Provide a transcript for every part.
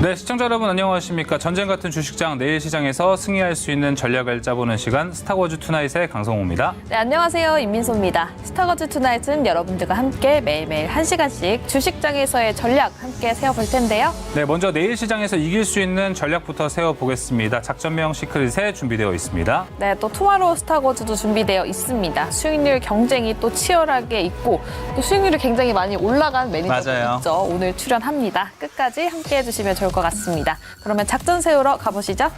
네, 시청자 여러분 안녕하십니까. 전쟁 같은 주식장 내일 시장에서 승리할 수 있는 전략을 짜보는 시간 스타워즈 투나잇의 강성호입니다. 네, 안녕하세요. 임민소입니다. 스타워즈 투나잇은 여러분들과 함께 매일매일 1시간씩 주식장에서의 전략 함께 세워볼 텐데요. 네, 먼저 내일 시장에서 이길 수 있는 전략부터 세워보겠습니다. 작전명 시크릿에 준비되어 있습니다. 네, 또 투마로우 스타워즈도 준비되어 있습니다. 수익률 경쟁이 또 치열하게 있고 또 수익률이 굉장히 많이 올라간 매니저도 맞아요. 있죠. 오늘 출연합니다. 끝까지 함께 해주시면 좋을 것 같습니다. 그러면 작전 세우러 가보시죠.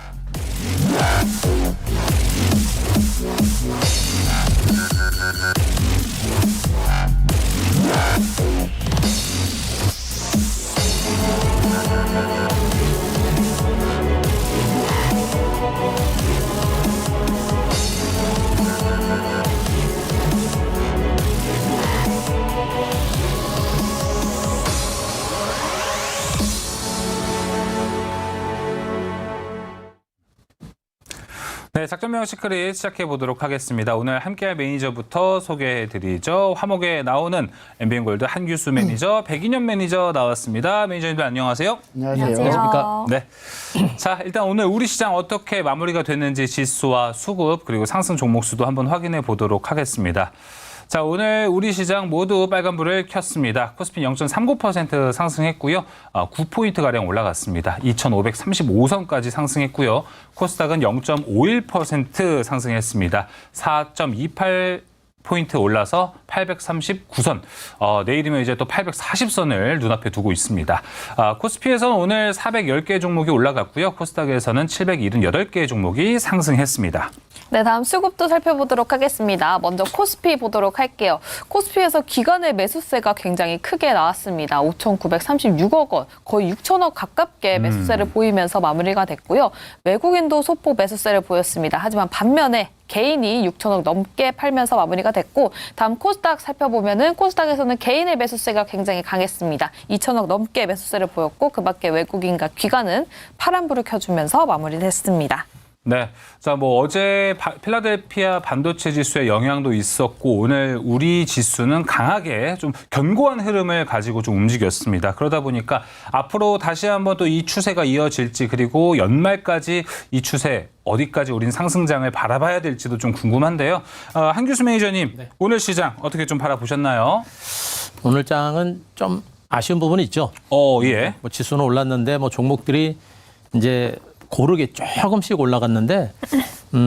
네, 작전명 시크릿 시작해 보도록 하겠습니다. 오늘 함께할 매니저부터 소개해 드리죠. 화목에 나오는 MBN골드 한규수 매니저, 백인현 매니저 나왔습니다. 매니저님들 안녕하세요. 안녕하세요. 네. 자, 일단 오늘 우리 시장 어떻게 마무리가 됐는지 지수와 수급 그리고 상승 종목 수도 한번 확인해 보도록 하겠습니다. 자, 오늘 우리 시장 모두 빨간불을 켰습니다. 코스피 0.39% 상승했고요. 9포인트가량 올라갔습니다. 2,535선까지 상승했고요. 코스닥은 0.51% 상승했습니다. 4.28포인트 올라서 839선. 내일이면 이제 또 840선을 눈앞에 두고 있습니다. 코스피에서는 오늘 410개 종목이 올라갔고요. 코스닥에서는 778개 종목이 상승했습니다. 네, 다음 수급도 살펴보도록 하겠습니다. 먼저 코스피 보도록 할게요. 코스피에서 기관의 매수세가 굉장히 크게 나왔습니다. 5,936억 원, 거의 6천억 가깝게 매수세를 보이면서 마무리가 됐고요. 외국인도 소폭 매수세를 보였습니다. 하지만 반면에 개인이 6천억 넘게 팔면서 마무리가 됐고, 다음 코스닥 살펴보면은 코스닥에서는 개인의 매수세가 굉장히 강했습니다. 2천억 넘게 매수세를 보였고, 그밖에 외국인과 기관은 파란불을 켜주면서 마무리됐습니다. 네. 자, 어제 필라델피아 반도체 지수의 영향도 있었고, 오늘 우리 지수는 강하게 좀 견고한 흐름을 가지고 좀 움직였습니다. 그러다 보니까 앞으로 다시 한번 또 이 추세가 이어질지, 그리고 연말까지 이 추세 어디까지 우린 상승장을 바라봐야 될지도 좀 궁금한데요. 한규수 매니저님, 네. 오늘 시장 어떻게 좀 바라보셨나요? 오늘 장은 좀 아쉬운 부분이 있죠. 예. 지수는 올랐는데 종목들이 이제 고르게 조금씩 올라갔는데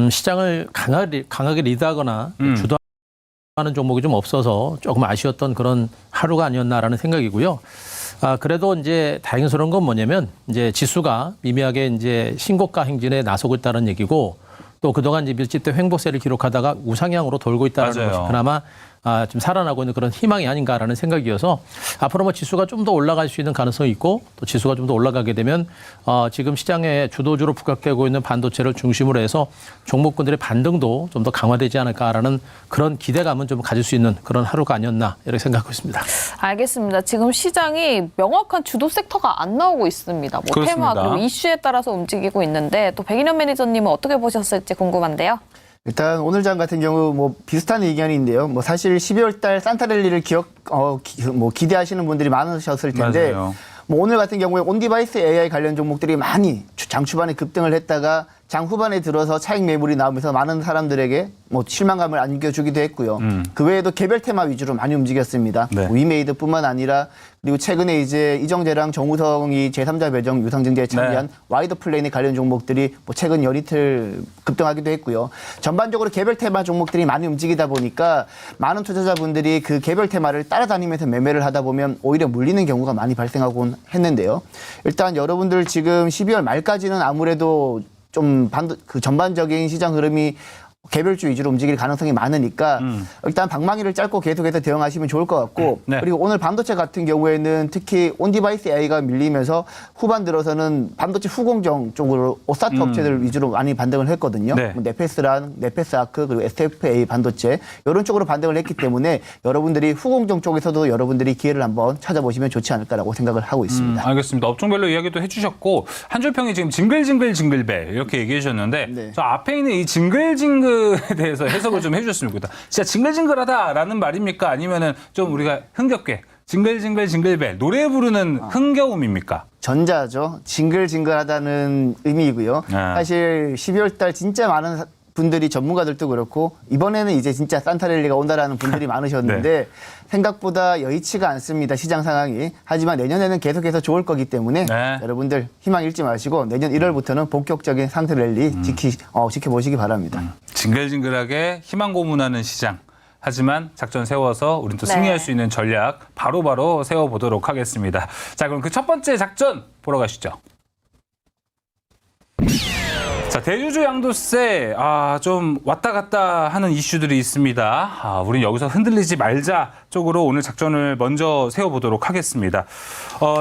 시장을 강하게 리드하거나 주도하는 종목이 좀 없어서 조금 아쉬웠던 그런 하루가 아니었나라는 생각이고요. 그래도 이제 다행스러운 건 뭐냐면 이제 지수가 미미하게 이제 신고가 행진에 나서고 있다는 얘기고, 또 그동안 이제 밀집된 횡보세를 기록하다가 우상향으로 돌고 있다는 것이 그나마 좀 살아나고 있는 그런 희망이 아닌가라는 생각이어서 앞으로 지수가 좀 더 올라갈 수 있는 가능성이 있고, 또 지수가 좀 더 올라가게 되면 지금 시장에 주도주로 부각되고 있는 반도체를 중심으로 해서 종목군들의 반등도 좀 더 강화되지 않을까라는 그런 기대감은 좀 가질 수 있는 그런 하루가 아니었나 이렇게 생각하고 있습니다. 알겠습니다. 지금 시장이 명확한 주도 섹터가 안 나오고 있습니다. 테마 그리고 이슈에 따라서 움직이고 있는데, 또 백인현 매니저님은 어떻게 보셨을지 궁금한데요. 일단 오늘 장 같은 경우 비슷한 의견인데요. 사실 12월 달 산타랠리를 기대하시는 분들이 많으셨을 텐데, 맞아요. 오늘 같은 경우에 온디바이스 AI 관련 종목들이 많이 장 초반에 급등을 했다가 장 후반에 들어서 차익 매물이 나오면서 많은 사람들에게 실망감을 안겨주기도 했고요. 그 외에도 개별 테마 위주로 많이 움직였습니다. 네. 위메이드뿐만 아니라, 그리고 최근에 이제 이정재랑 정우성이 제3자 배정 유상증자에 참여한 와이드 플레인의 관련 종목들이 최근 연이틀 급등하기도 했고요. 전반적으로 개별 테마 종목들이 많이 움직이다 보니까 많은 투자자분들이 그 개별 테마를 따라다니면서 매매를 하다 보면 오히려 물리는 경우가 많이 발생하곤 했는데요. 일단 여러분들 지금 12월 말까지는 아무래도 좀 전반적인 시장 흐름이 개별주 위주로 움직일 가능성이 많으니까 일단 방망이를 짧고 계속해서 대응하시면 좋을 것 같고, 네. 그리고 오늘 반도체 같은 경우에는 특히 온디바이스 AI가 밀리면서 후반 들어서는 반도체 후공정 쪽으로 오사트 업체들 위주로 많이 반등을 했거든요. 네. 네페스아크 그리고 SFA 반도체 이런 쪽으로 반등을 했기 때문에 여러분들이 후공정 쪽에서도 여러분들이 기회를 한번 찾아보시면 좋지 않을까라고 생각을 하고 있습니다. 알겠습니다. 업종별로 이야기도 해주셨고, 한 줄평이 지금 징글징글 이렇게 얘기해 주셨는데, 네. 저 앞에 있는 이 징글징글에 대해서 해석을 좀 해주셨으면 좋겠다. 진짜 징글징글하다라는 말입니까? 아니면은 좀 우리가 흥겹게 징글징글 징글벨 노래 부르는 흥겨움입니까? 전자죠. 징글징글하다는 의미이고요. 아. 사실 12월 달 진짜 많은 분들이 전문가들도 그렇고 이번에는 이제 진짜 산타랠리가 온다라는 분들이 많으셨는데 생각보다 여의치가 않습니다. 시장 상황이. 하지만 내년에는 계속해서 좋을 거기 때문에 네. 여러분들 희망 잃지 마시고 내년 1월부터는 본격적인 산타랠리 지켜보시기 바랍니다. 징글징글하게 희망 고문하는 시장. 하지만 작전 세워서 우린 또 네. 승리할 수 있는 전략 바로바로 세워보도록 하겠습니다. 자, 그럼 그 첫 번째 작전 보러 가시죠. 자, 대주주 양도세, 좀 왔다 갔다 하는 이슈들이 있습니다. 우린 여기서 흔들리지 말자 쪽으로 오늘 작전을 먼저 세워보도록 하겠습니다.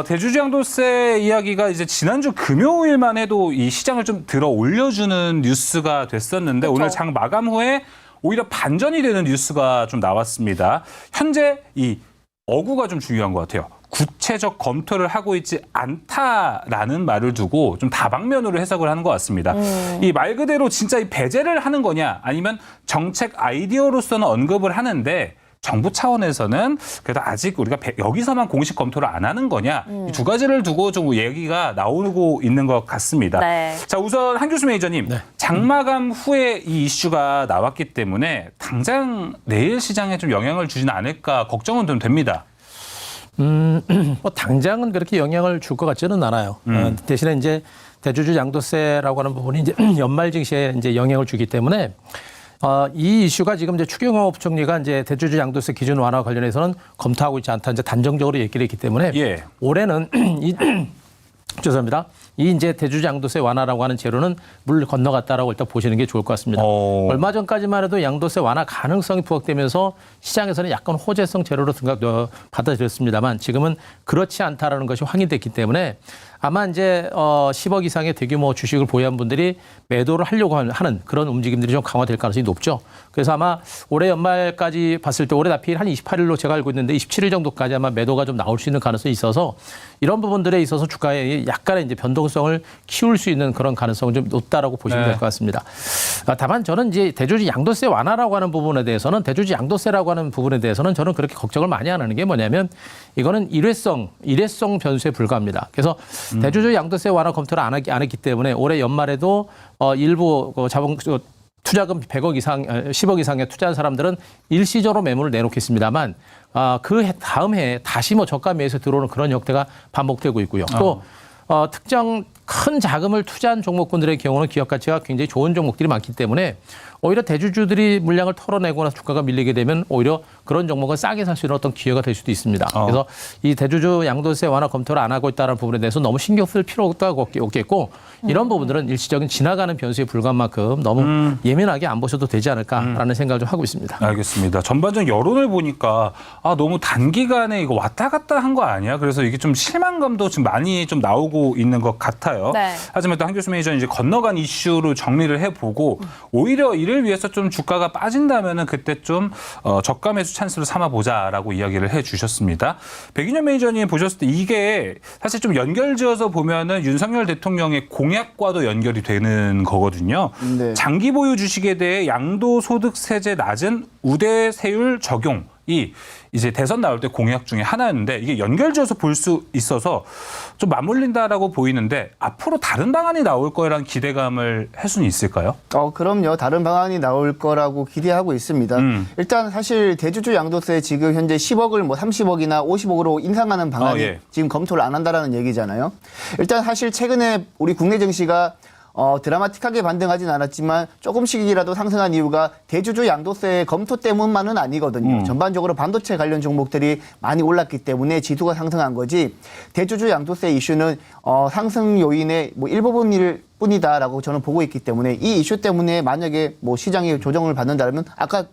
대주주 양도세 이야기가 이제 지난주 금요일만 해도 이 시장을 좀 들어 올려주는 뉴스가 됐었는데 그렇죠. 오늘 장 마감 후에 오히려 반전이 되는 뉴스가 좀 나왔습니다. 현재 이 어구가 좀 중요한 것 같아요. 구체적 검토를 하고 있지 않다라는 말을 두고 좀 다방면으로 해석을 하는 것 같습니다. 이 말 그대로 진짜 이 배제를 하는 거냐 아니면 정책 아이디어로서는 언급을 하는데 정부 차원에서는 그래도 아직 우리가 여기서만 공식 검토를 안 하는 거냐 이 두 가지를 두고 좀 얘기가 나오고 있는 것 같습니다. 네. 자, 우선 한규수 매니저님 장마감 후에 이 이슈가 나왔기 때문에 당장 내일 시장에 좀 영향을 주지는 않을까 걱정은 좀 됩니다. 뭐 당장은 그렇게 영향을 줄 것 같지는 않아요. 대신에 이제 대주주 양도세라고 하는 부분이 이제 연말 증시에 이제 영향을 주기 때문에 이 이슈가 지금 이제 추경호 부총리가 이제 대주주 양도세 기준 완화 관련해서는 검토하고 있지 않다 이제 단정적으로 얘기를 했기 때문에 예. 올해는 죄송합니다. 이 이제 대주주 양도세 완화라고 하는 제로는 물 건너갔다라고 일단 보시는 게 좋을 것 같습니다. 얼마 전까지만 해도 양도세 완화 가능성이 부각되면서 시장에서는 약간 호재성 제로로 받아들였습니다만 지금은 그렇지 않다라는 것이 확인됐기 때문에 아마 이제 10억 이상의 대규모 주식을 보유한 분들이 매도를 하려고 하는 그런 움직임들이 좀 강화될 가능성이 높죠. 그래서 아마 올해 연말까지 봤을 때 올해 납입일 한 28일로 제가 알고 있는데 27일 정도까지 아마 매도가 좀 나올 수 있는 가능성이 있어서 이런 부분들에 있어서 주가에 약간의 이제 변동성을 키울 수 있는 그런 가능성은 좀 높다라고 보시면 될 것 같습니다. 다만 저는 이제 대주주 양도세 완화라고 하는 부분에 대해서는 대주주 양도세라고 하는 부분에 대해서는 저는 그렇게 걱정을 많이 안 하는 게 뭐냐면 이거는 일회성 변수에 불과합니다. 그래서 대주주 양도세 완화 검토를 안 했기 때문에 올해 연말에도 일부 투자금 100억 이상, 10억 이상의 투자한 사람들은 일시적으로 매물을 내놓겠습니다만 그 다음 해에 다시 뭐 저가 매수에 들어오는 그런 형태가 반복되고 있고요. 또 특정 큰 자금을 투자한 종목군들의 경우는 기업 가치가 굉장히 좋은 종목들이 많기 때문에 오히려 대주주들이 물량을 털어내거나 주가가 밀리게 되면 오히려 그런 종목을 싸게 살 수 있는 어떤 기회가 될 수도 있습니다. 그래서 이 대주주 양도세 완화 검토를 안 하고 있다는 부분에 대해서 너무 신경 쓸 필요가 없겠고 이런 부분들은 일시적인 지나가는 변수에 불과한 만큼 너무 예민하게 안 보셔도 되지 않을까라는 생각을 좀 하고 있습니다. 알겠습니다. 전반적 여론을 보니까 너무 단기간에 이거 왔다 갔다 한 거 아니야? 그래서 이게 좀 실망감도 지금 많이 좀 나오고 있는 것 같아요. 네. 하지만 또 한교수 매니저는 이제 건너간 이슈로 정리를 해보고 오히려 이를 위해서 좀 주가가 빠진다면은 그때 좀 저가 매수 찬스로 삼아보자라고 이야기를 해주셨습니다. 백인현 매니저님 보셨을 때 이게 사실 좀 연결지어서 보면은 윤석열 대통령의 공약과도 연결이 되는 거거든요. 네. 장기 보유 주식에 대해 양도소득세제 낮은 우대세율 적용이 이제 대선 나올 때 공약 중에 하나였는데 이게 연결지어서 볼 수 있어서 좀 맞물린다라고 보이는데 앞으로 다른 방안이 나올 거라는 기대감을 할 수는 있을까요? 그럼요. 다른 방안이 나올 거라고 기대하고 있습니다. 일단 사실 대주주 양도세 지금 현재 10억을 뭐 30억이나 50억으로 인상하는 방안이 예. 지금 검토를 안 한다라는 얘기잖아요. 일단 사실 최근에 우리 국내 증시가 드라마틱하게 반등하진 않았지만 조금씩이라도 상승한 이유가 대주주 양도세 검토 때문만은 아니거든요. 전반적으로 반도체 관련 종목들이 많이 올랐기 때문에 지수가 상승한 거지 대주주 양도세 이슈는 상승 요인의 뭐 일부분일 뿐이다라고 저는 보고 있기 때문에 이 이슈 때문에 만약에 뭐 시장이 조정을 받는다면 아까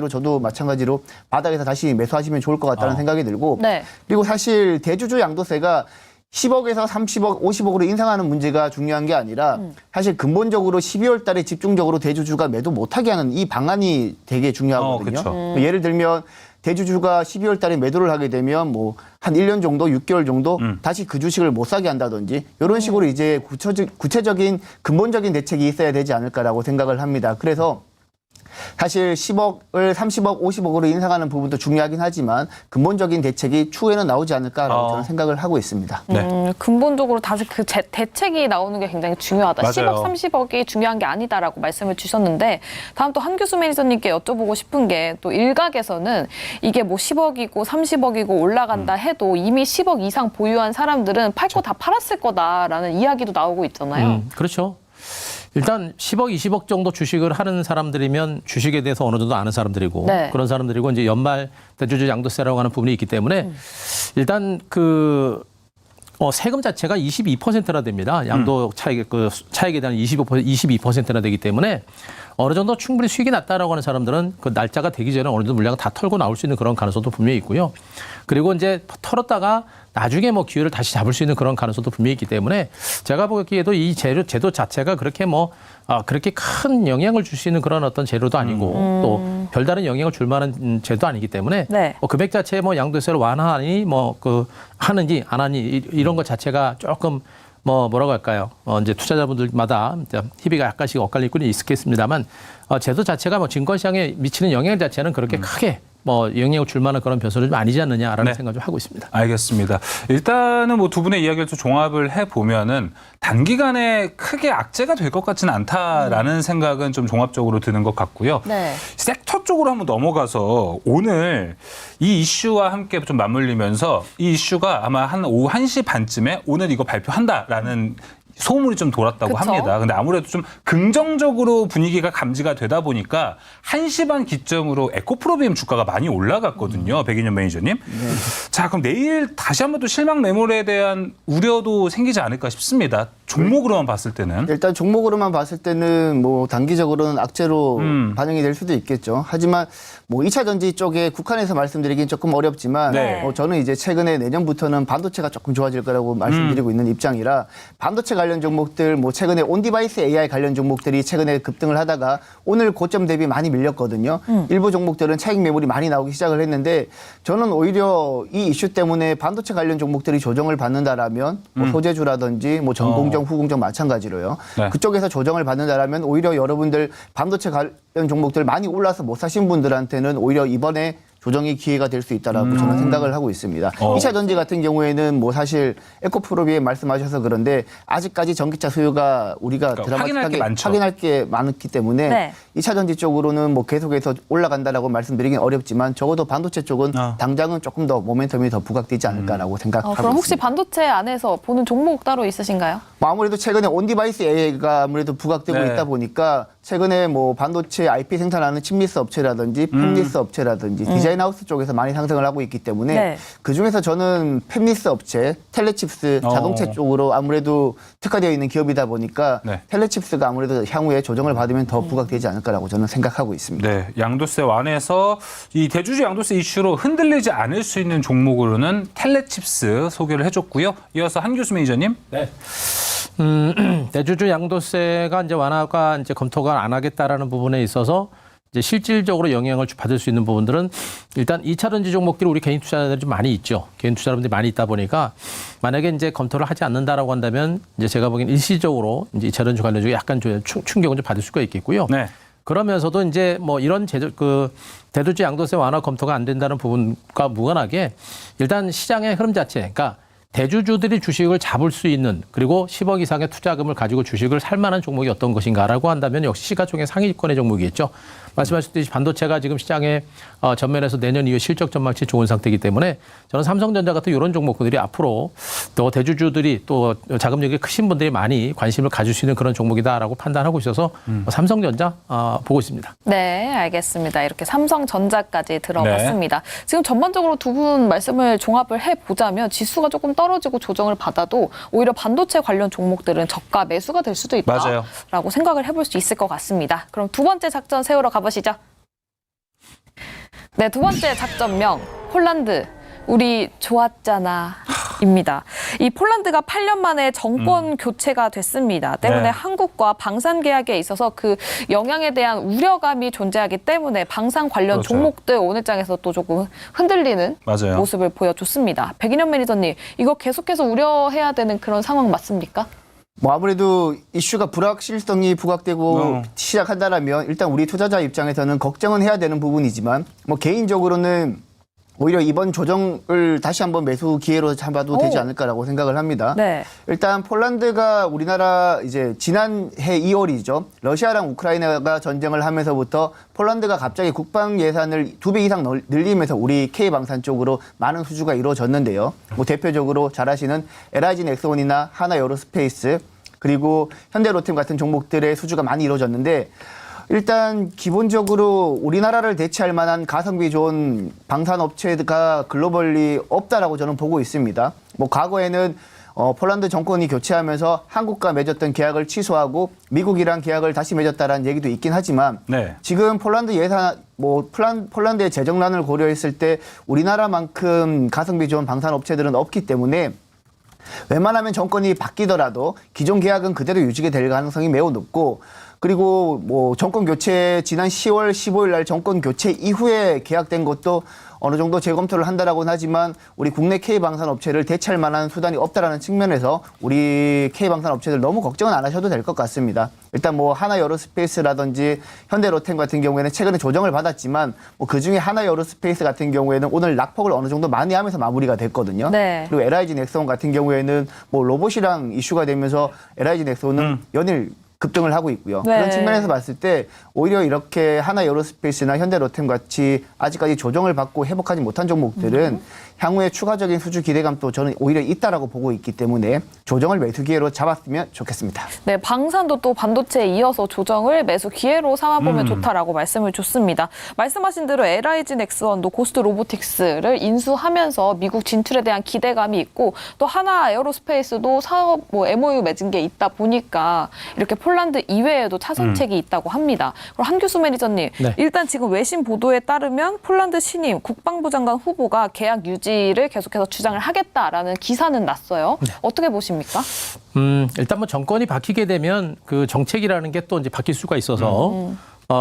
저도 마찬가지로 바닥에서 다시 매수하시면 좋을 것 같다는 생각이 들고 네. 그리고 사실 대주주 양도세가 10억에서 30억, 50억으로 인상하는 문제가 중요한 게 아니라 사실 근본적으로 12월 달에 집중적으로 대주주가 매도 못하게 하는 이 방안이 되게 중요하거든요. 예를 들면 대주주가 12월 달에 매도를 하게 되면 뭐 한 1년 정도, 6개월 정도 다시 그 주식을 못 사게 한다든지 이런 식으로 이제 구체적인 근본적인 대책이 있어야 되지 않을까라고 생각을 합니다. 그래서 사실 10억을 30억, 50억으로 인상하는 부분도 중요하긴 하지만 근본적인 대책이 추후에는 나오지 않을까라고 저는 생각을 하고 있습니다. 근본적으로 다시 그 대책이 나오는 게 굉장히 중요하다. 맞아요. 10억, 30억이 중요한 게 아니다라고 말씀을 주셨는데 다음 또 한규수 매니저님께 여쭤보고 싶은 게 또 일각에서는 이게 뭐 10억이고 30억이고 올라간다 해도 이미 10억 이상 보유한 사람들은 팔 거 다 팔았을 거다라는 이야기도 나오고 있잖아요. 그렇죠. 일단 10억, 20억 정도 주식을 하는 사람들이면 주식에 대해서 어느 정도 아는 사람들이고 네. 그런 사람들이고 이제 연말 대주주 양도세라고 하는 부분이 있기 때문에 일단 그 세금 자체가 22%나 됩니다. 양도 차익 그 차익에 대한 22%나 되기 때문에 어느 정도 충분히 수익이 났다라고 하는 사람들은 그 날짜가 되기 전에 어느 정도 물량을 다 털고 나올 수 있는 그런 가능성도 분명히 있고요. 그리고 이제 털었다가 나중에 뭐 기회를 다시 잡을 수 있는 그런 가능성도 분명히 있기 때문에 제가 보기에도 이 제도 자체가 그렇게 그렇게 큰 영향을 줄 수 있는 그런 어떤 제도도 아니고 또 별다른 영향을 줄 만한 제도도 아니기 때문에 네. 금액 자체에 양도세를 완화하니 하는지 안 하니 이런 것 자체가 조금 뭐라고 할까요? 이제 투자자분들마다 이제 희비가 약간씩 엇갈릴 건 있겠습니다만 제도 자체가 증권시장에 미치는 영향 자체는 그렇게 크게 영향을 줄 만한 그런 변수는 좀 아니지 않느냐라는 네. 생각을 좀 하고 있습니다. 알겠습니다. 일단은 두 분의 이야기를 좀 종합을 해보면은 단기간에 크게 악재가 될 것 같지는 않다라는 생각은 좀 종합적으로 드는 것 같고요. 네. 섹터 쪽으로 한번 넘어가서 오늘 이 이슈와 함께 좀 맞물리면서 이 이슈가 아마 한 오후 1시 반쯤에 오늘 이거 발표한다라는 소문이 좀 돌았다고 그쵸? 합니다. 근데 아무래도 좀 긍정적으로 분위기가 감지가 되다 보니까 1시 반 기점으로 에코프로비움 주가가 많이 올라갔거든요. 백인현 매니저님. 자, 그럼 내일 다시 한번 또 실망 매물에 대한 우려도 생기지 않을까 싶습니다. 종목으로만 봤을 때는. 일단 종목으로만 봤을 때는 단기적으로는 악재로 반영이 될 수도 있겠죠. 하지만 2차 전지 쪽에 국한해서 말씀드리긴 조금 어렵지만 네. 저는 이제 최근에 내년부터는 반도체가 조금 좋아질 거라고 말씀드리고 있는 입장이라 반도체 관련 종목들 최근에 온디바이스 AI 관련 종목들이 최근에 급등을 하다가 오늘 고점 대비 많이 밀렸거든요. 일부 종목들은 차익 매물이 많이 나오기 시작을 했는데 저는 오히려 이 이슈 때문에 반도체 관련 종목들이 조정을 받는다라면 소재주라든지 전공정, 후공정 마찬가지로요. 네. 그쪽에서 조정을 받는다라면 오히려 여러분들 반도체 관련 종목들 많이 올라서 못 사신 분들한테는 오히려 이번에 조정의 기회가 될 수 있다라고 저는 생각을 하고 있습니다. 2차 전지 같은 경우에는 사실 에코프로비에 말씀하셔서 그런데 아직까지 전기차 수요가 우리가 드라마틱하게 확인할 게 많기 때문에 네. 2차 전지 쪽으로는 계속해서 올라간다라고 말씀드리긴 어렵지만 적어도 반도체 쪽은 당장은 조금 더 모멘텀이 더 부각되지 않을까라고 생각하고 그럼 혹시 있습니다. 반도체 안에서 보는 종목 따로 있으신가요? 아무래도 최근에 온디바이스 AI가 아무래도 부각되고 네. 있다 보니까 최근에 반도체 IP 생산하는 칩리스 업체라든지 팹리스 업체라든지 디자인하우스 쪽에서 많이 상승을 하고 있기 때문에 네. 그중에서 저는 팹리스 업체, 텔레칩스 자동차 쪽으로 아무래도 특화되어 있는 기업이다 보니까 네. 텔레칩스가 아무래도 향후에 조정을 받으면 더 부각되지 않을까라고 저는 생각하고 있습니다. 네, 양도세 완에서 이 대주주 양도세 이슈로 흔들리지 않을 수 있는 종목으로는 텔레칩스 소개를 해줬고요. 이어서 한규수 매니저님. 네. 대주주 양도세가 이제 완화가 이제 검토가 안 하겠다라는 부분에 있어서 이제 실질적으로 영향을 받을 수 있는 부분들은 일단 2차 전지 종목들이 우리 개인 투자자들이 좀 많이 있죠. 개인 투자자분들이 많이 있다 보니까 만약에 이제 검토를 하지 않는다라고 한다면 이제 제가 보기엔 일시적으로 이제 2차 전지 관련 쪽에 약간 충격을 좀 받을 수가 있겠고요. 네. 그러면서도 이제 이런 대주주 양도세 완화 검토가 안 된다는 부분과 무관하게 일단 시장의 흐름 자체, 그러니까 대주주들이 주식을 잡을 수 있는 그리고 10억 이상의 투자금을 가지고 주식을 살 만한 종목이 어떤 것인가라고 한다면 역시 시가총액 상위권의 종목이겠죠. 말씀하셨듯이 반도체가 지금 시장에 전면에서 내년 이후 실적 전망치 좋은 상태이기 때문에 저는 삼성전자 같은 이런 종목들이 앞으로 또 대주주들이 또 자금력이 크신 분들이 많이 관심을 가질 수 있는 그런 종목이다라고 판단하고 있어서 삼성전자 보고 있습니다. 네, 알겠습니다. 이렇게 삼성전자까지 들어봤습니다. 지금 전반적으로 두 분 말씀을 종합을 해보자면 지수가 조금 떨어지고 조정을 받아도 오히려 반도체 관련 종목들은 저가 매수가 될 수도 맞아요. 있다라고 생각을 해볼 수 있을 것 같습니다. 그럼 두 번째 작전 세우러 가보시죠. 네, 두 번째 작전명 폴란드. 우리 좋았잖아. 입니다. 이 폴란드가 8년 만에 정권 교체가 됐습니다. 때문에 네. 한국과 방산 계약에 있어서 그 영향에 대한 우려감이 존재하기 때문에 방산 관련 그렇죠. 종목들 오늘장에서 또 조금 흔들리는 맞아요. 모습을 보여줬습니다. 백인현 매니저님, 이거 계속해서 우려해야 되는 그런 상황 맞습니까? 뭐 아무래도 이슈가 불확실성이 부각되고 시작한다라면 일단 우리 투자자 입장에서는 걱정은 해야 되는 부분이지만 뭐 개인적으로는 오히려 이번 조정을 다시 한번 매수 기회로 잡아도 되지 않을까라고 생각을 합니다. 네. 일단 폴란드가 우리나라 이제 지난해 2월이죠. 러시아랑 우크라이나가 전쟁을 하면서부터 폴란드가 갑자기 국방 예산을 2배 이상 늘리면서 우리 K방산 쪽으로 많은 수주가 이루어졌는데요. 뭐 대표적으로 잘 아시는 LIG 넥스원이나 하나 에어로스페이스 그리고 현대로템 같은 종목들의 수주가 많이 이루어졌는데 일단 기본적으로 우리나라를 대체할 만한 가성비 좋은 방산업체가 글로벌리 없다라고 저는 보고 있습니다. 뭐 과거에는 폴란드 정권이 교체하면서 한국과 맺었던 계약을 취소하고 미국이랑 계약을 다시 맺었다라는 얘기도 있긴 하지만 네. 지금 폴란드 예산 폴란드의 재정난을 고려했을 때 우리나라만큼 가성비 좋은 방산업체들은 없기 때문에 웬만하면 정권이 바뀌더라도 기존 계약은 그대로 유지가 될 가능성이 매우 높고 그리고 뭐 정권 교체 지난 10월 15일 날 정권 교체 이후에 계약된 것도 어느 정도 재검토를 한다라고는 하지만 우리 국내 K방산 업체를 대체할 만한 수단이 없다라는 측면에서 우리 K방산 업체들 너무 걱정은 안 하셔도 될 것 같습니다. 일단 뭐 하나 에어로스페이스라든지 현대로템 같은 경우에는 최근에 조정을 받았지만 뭐 그중에 하나 에어로스페이스 같은 경우에는 오늘 낙폭을 어느 정도 많이 하면서 마무리가 됐거든요. 네. 그리고 LIG 넥스원 같은 경우에는 뭐 로봇이랑 이슈가 되면서 LIG 넥스원은 연일 급등을 하고 있고요. 네. 그런 측면에서 봤을 때 오히려 이렇게 하나 에어로스페이스나 현대로템 같이 아직까지 조정을 받고 회복하지 못한 종목들은 향후에 추가적인 수주 기대감도 저는 오히려 있다라고 보고 있기 때문에 조정을 매수 기회로 잡았으면 좋겠습니다. 네, 방산도 또 반도체에 이어서 조정을 매수 기회로 삼아보면 좋다라고 말씀을 줬습니다. 말씀하신 대로 LIG 넥스원도 고스트 로보틱스를 인수하면서 미국 진출에 대한 기대감이 있고 또 하나 에어로스페이스도 사업 MOU 맺은 게 있다 보니까 이렇게 폴란드 이외에도 차선책이 있다고 합니다. 그럼 한규수 매니저님, 네. 일단 지금 외신 보도에 따르면 폴란드 신임 국방부 장관 후보가 계약 유지를 계속해서 주장을 하겠다라는 기사는 났어요. 어떻게 보십니까? 일단 뭐 정권이 바뀌게 되면 그 정책이라는 게 또 이제 바뀔 수가 있어서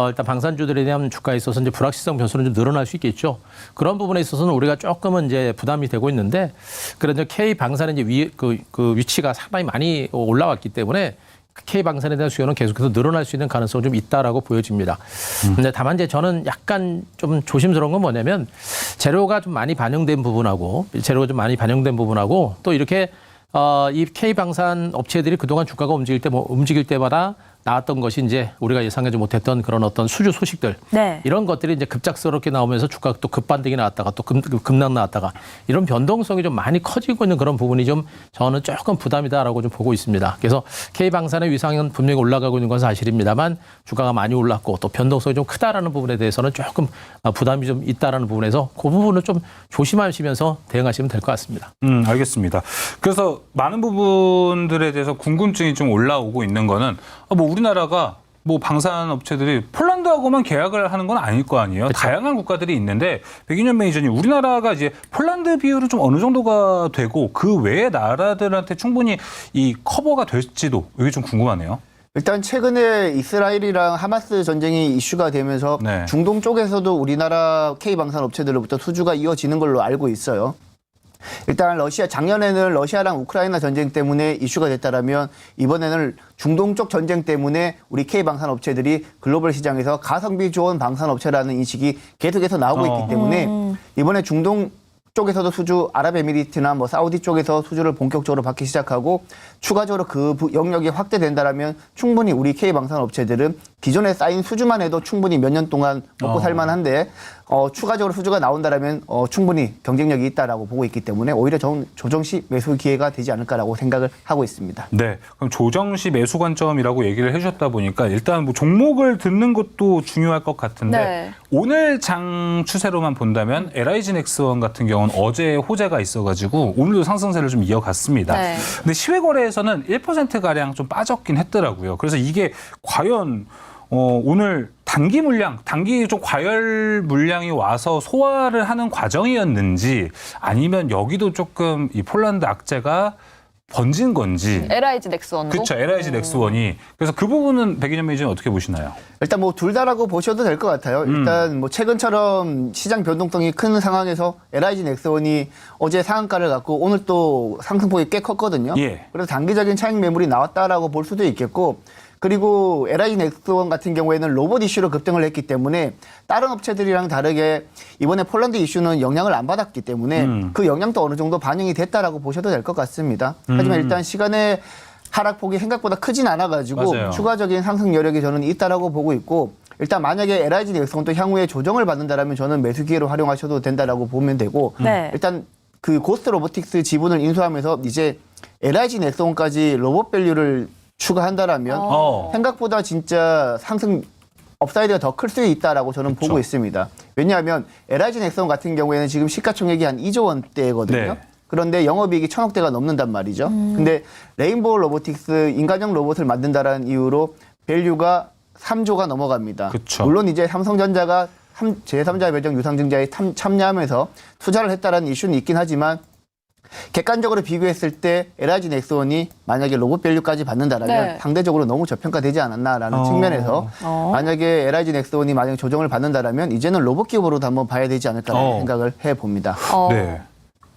일단 방산주들에 대한 주가에 있어서 이제 불확실성 변수는 좀 늘어날 수 있겠죠. 그런 부분에 있어서는 우리가 조금은 이제 부담이 되고 있는데 그래도 K 방산의 이제 그 위치가 상당히 많이 올라왔기 때문에 K 방산에 대한 수요는 계속해서 늘어날 수 있는 가능성이 좀 있다라고 보여집니다. 근데 다만 이제 저는 약간 좀 조심스러운 건 뭐냐면 재료가 좀 많이 반영된 부분하고 또 이렇게 이 K 방산 업체들이 그동안 주가가 움직일 때마다 나왔던 것이 이제 우리가 예상하지 못했던 그런 어떤 수주 소식들 네. 이런 것들이 이제 급작스럽게 나오면서 주가가 또 급반등이 나왔다가 또 급락 나왔다가 이런 변동성이 좀 많이 커지고 있는 그런 부분이 좀 저는 조금 부담이다라고 좀 보고 있습니다. 그래서 K방산의 위상은 분명히 올라가고 있는 건 사실입니다만 주가가 많이 올랐고 또 변동성이 좀 크다라는 부분에 대해서는 조금 부담이 좀 있다라는 부분에서 그 부분을 좀 조심하시면서 대응하시면 될 것 같습니다. 알겠습니다. 그래서 많은 부분들에 대해서 궁금증이 좀 올라오고 있는 거는 뭐 우리나라가 뭐 방산 업체들이 폴란드하고만 계약을 하는 건 아닐 거 아니에요. 그쵸. 다양한 국가들이 있는데 백인현 매니저님, 우리나라가 이제 폴란드 비율은 좀 어느 정도가 되고 그 외의 나라들한테 충분히 이 커버가 될지도 이게 좀 궁금하네요. 일단 최근에 이스라엘이랑 하마스 전쟁이 이슈가 되면서 네. 중동 쪽에서도 우리나라 K방산 업체들로부터 수주가 이어지는 걸로 알고 있어요. 일단 작년에는 러시아랑 우크라이나 전쟁 때문에 이슈가 됐다라면 이번에는 중동 쪽 전쟁 때문에 우리 K방산 업체들이 글로벌 시장에서 가성비 좋은 방산 업체라는 인식이 계속해서 나오고 있기 때문에 이번에 중동 쪽에서도 수주, 아랍에미리트나 뭐 사우디 쪽에서 수주를 본격적으로 받기 시작하고 추가적으로 그 영역이 확대된다라면 충분히 우리 K방산 업체들은 기존에 쌓인 수주만 해도 충분히 몇 년 동안 먹고 살만한데 추가적으로 수주가 나온다라면 충분히 경쟁력이 있다라고 보고 있기 때문에 오히려 조정 시 매수 기회가 되지 않을까라고 생각을 하고 있습니다. 네, 그럼 조정 시 매수 관점이라고 얘기를 해주셨다 보니까 일단 뭐 종목을 듣는 것도 중요할 것 같은데 네. 오늘 장 추세로만 본다면 LIG 넥스원 같은 경우는 어제 호재가 있어가지고 오늘도 상승세를 좀 이어갔습니다. 네. 근데 시외 거래에서는 1%가량 좀 빠졌긴 했더라고요. 그래서 이게 과연 오늘 단기 좀 과열 물량이 와서 소화를 하는 과정이었는지 아니면 여기도 조금 이 폴란드 악재가 번진 건지. LIG 넥스원도. 그렇죠. LIG 넥스원이. 그래서 그 부분은 백인현 매니저는 어떻게 보시나요? 일단 뭐 둘 다라고 보셔도 될 것 같아요. 일단 뭐 최근처럼 시장 변동성이 큰 상황에서 LIG 넥스원이 어제 상한가를 갖고 오늘 또 상승폭이 꽤 컸거든요. 예. 그래서 단기적인 차익 매물이 나왔다라고 볼 수도 있겠고, 그리고 LIG 넥스원 같은 경우에는 로봇 이슈로 급등을 했기 때문에 다른 업체들이랑 다르게 이번에 폴란드 이슈는 영향을 안 받았기 때문에 그 영향도 어느 정도 반영이 됐다라고 보셔도 될 것 같습니다. 하지만 일단 시간의 하락폭이 생각보다 크진 않아가지고 맞아요. 추가적인 상승 여력이 저는 있다라고 보고 있고, 일단 만약에 LIG 넥스원도 향후에 조정을 받는다라면 저는 매수 기회로 활용하셔도 된다라고 보면 되고, 네. 일단 그 고스트 로보틱스 지분을 인수하면서 이제 LIG 넥스원까지 로봇 밸류를 추가한다라면 생각보다 진짜 상승 업사이드가 더 클 수 있다라고 저는 보고 있습니다. 왜냐하면 LIG 넥스원 같은 경우에는 지금 시가총액이 한 2조 원대거든요. 네. 그런데 영업이익이 1,000억대가 넘는단 말이죠. 근데 레인보우 로보틱스 인간형 로봇을 만든다라는 이유로 밸류가 3조가 넘어갑니다. 그쵸. 물론 이제 삼성전자가 제3자 배정 유상증자에 참여하면서 투자를 했다라는 이슈는 있긴 하지만, 객관적으로 비교했을 때 LIG 넥스원이 만약에 로봇 밸류까지 받는다라면 네. 상대적으로 너무 저평가되지 않았나라는 측면에서 만약에 LIG 넥스원이 만약에 조정을 받는다라면 이제는 로봇 기업으로도 한번 봐야 되지 않을까라는 생각을 해봅니다. 네.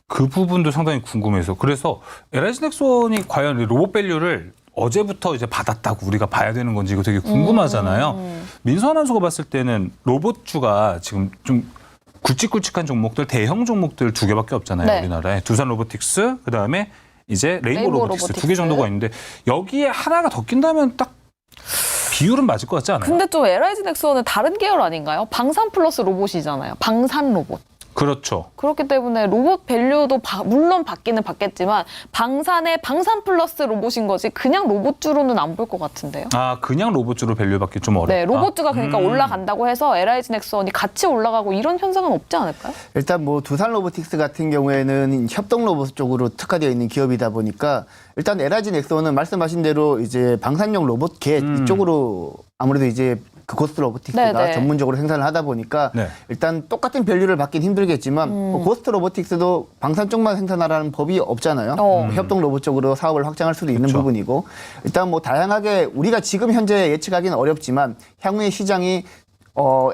그 부분도 상당히 궁금해서. 그래서 LIG 넥스원이 과연 로봇 밸류를 어제부터 이제 받았다고 우리가 봐야 되는 건지 이거 되게 궁금하잖아요. 민수 아나운서가 봤을 때는 로봇주가 지금 좀 굵직굵직한 종목들, 대형 종목들 2개밖에 없잖아요. 네. 우리나라에. 두산 로보틱스, 그다음에 이제 레인보우 로보틱스 2개 정도가 있는데 여기에 하나가 더 낀다면 딱 비율은 맞을 것 같지 않아요? 근데 좀 LIG 넥스원은 다른 계열 아닌가요? 방산 플러스 로봇이잖아요. 방산 로봇. 그렇죠. 그렇기 때문에 로봇 밸류도 물론 받기는 받겠지만 방산의 방산 플러스 로봇인 거지 그냥 로봇주로는 안 볼 것 같은데요. 아, 그냥 로봇주로 밸류 받기 좀 어렵다. 네, 로봇주가 그러니까 올라간다고 해서 LIG 넥스원이 같이 올라가고 이런 현상은 없지 않을까요? 일단 뭐 두산 로보틱스 같은 경우에는 협동 로봇 쪽으로 특화되어 있는 기업이다 보니까 일단 LIG 넥스원은 말씀하신 대로 이제 방산용 로봇계 이쪽으로 아무래도 이제 그 고스트 로보틱스가 네네. 전문적으로 생산을 하다 보니까 네. 일단 똑같은 밸류를 받긴 힘들겠지만 뭐 고스트 로보틱스도 방산 쪽만 생산하라는 법이 없잖아요. 협동 로봇 쪽으로 사업을 확장할 수도 있는 그렇죠. 부분이고, 일단 뭐 다양하게 우리가 지금 현재 예측하기는 어렵지만 향후의 시장이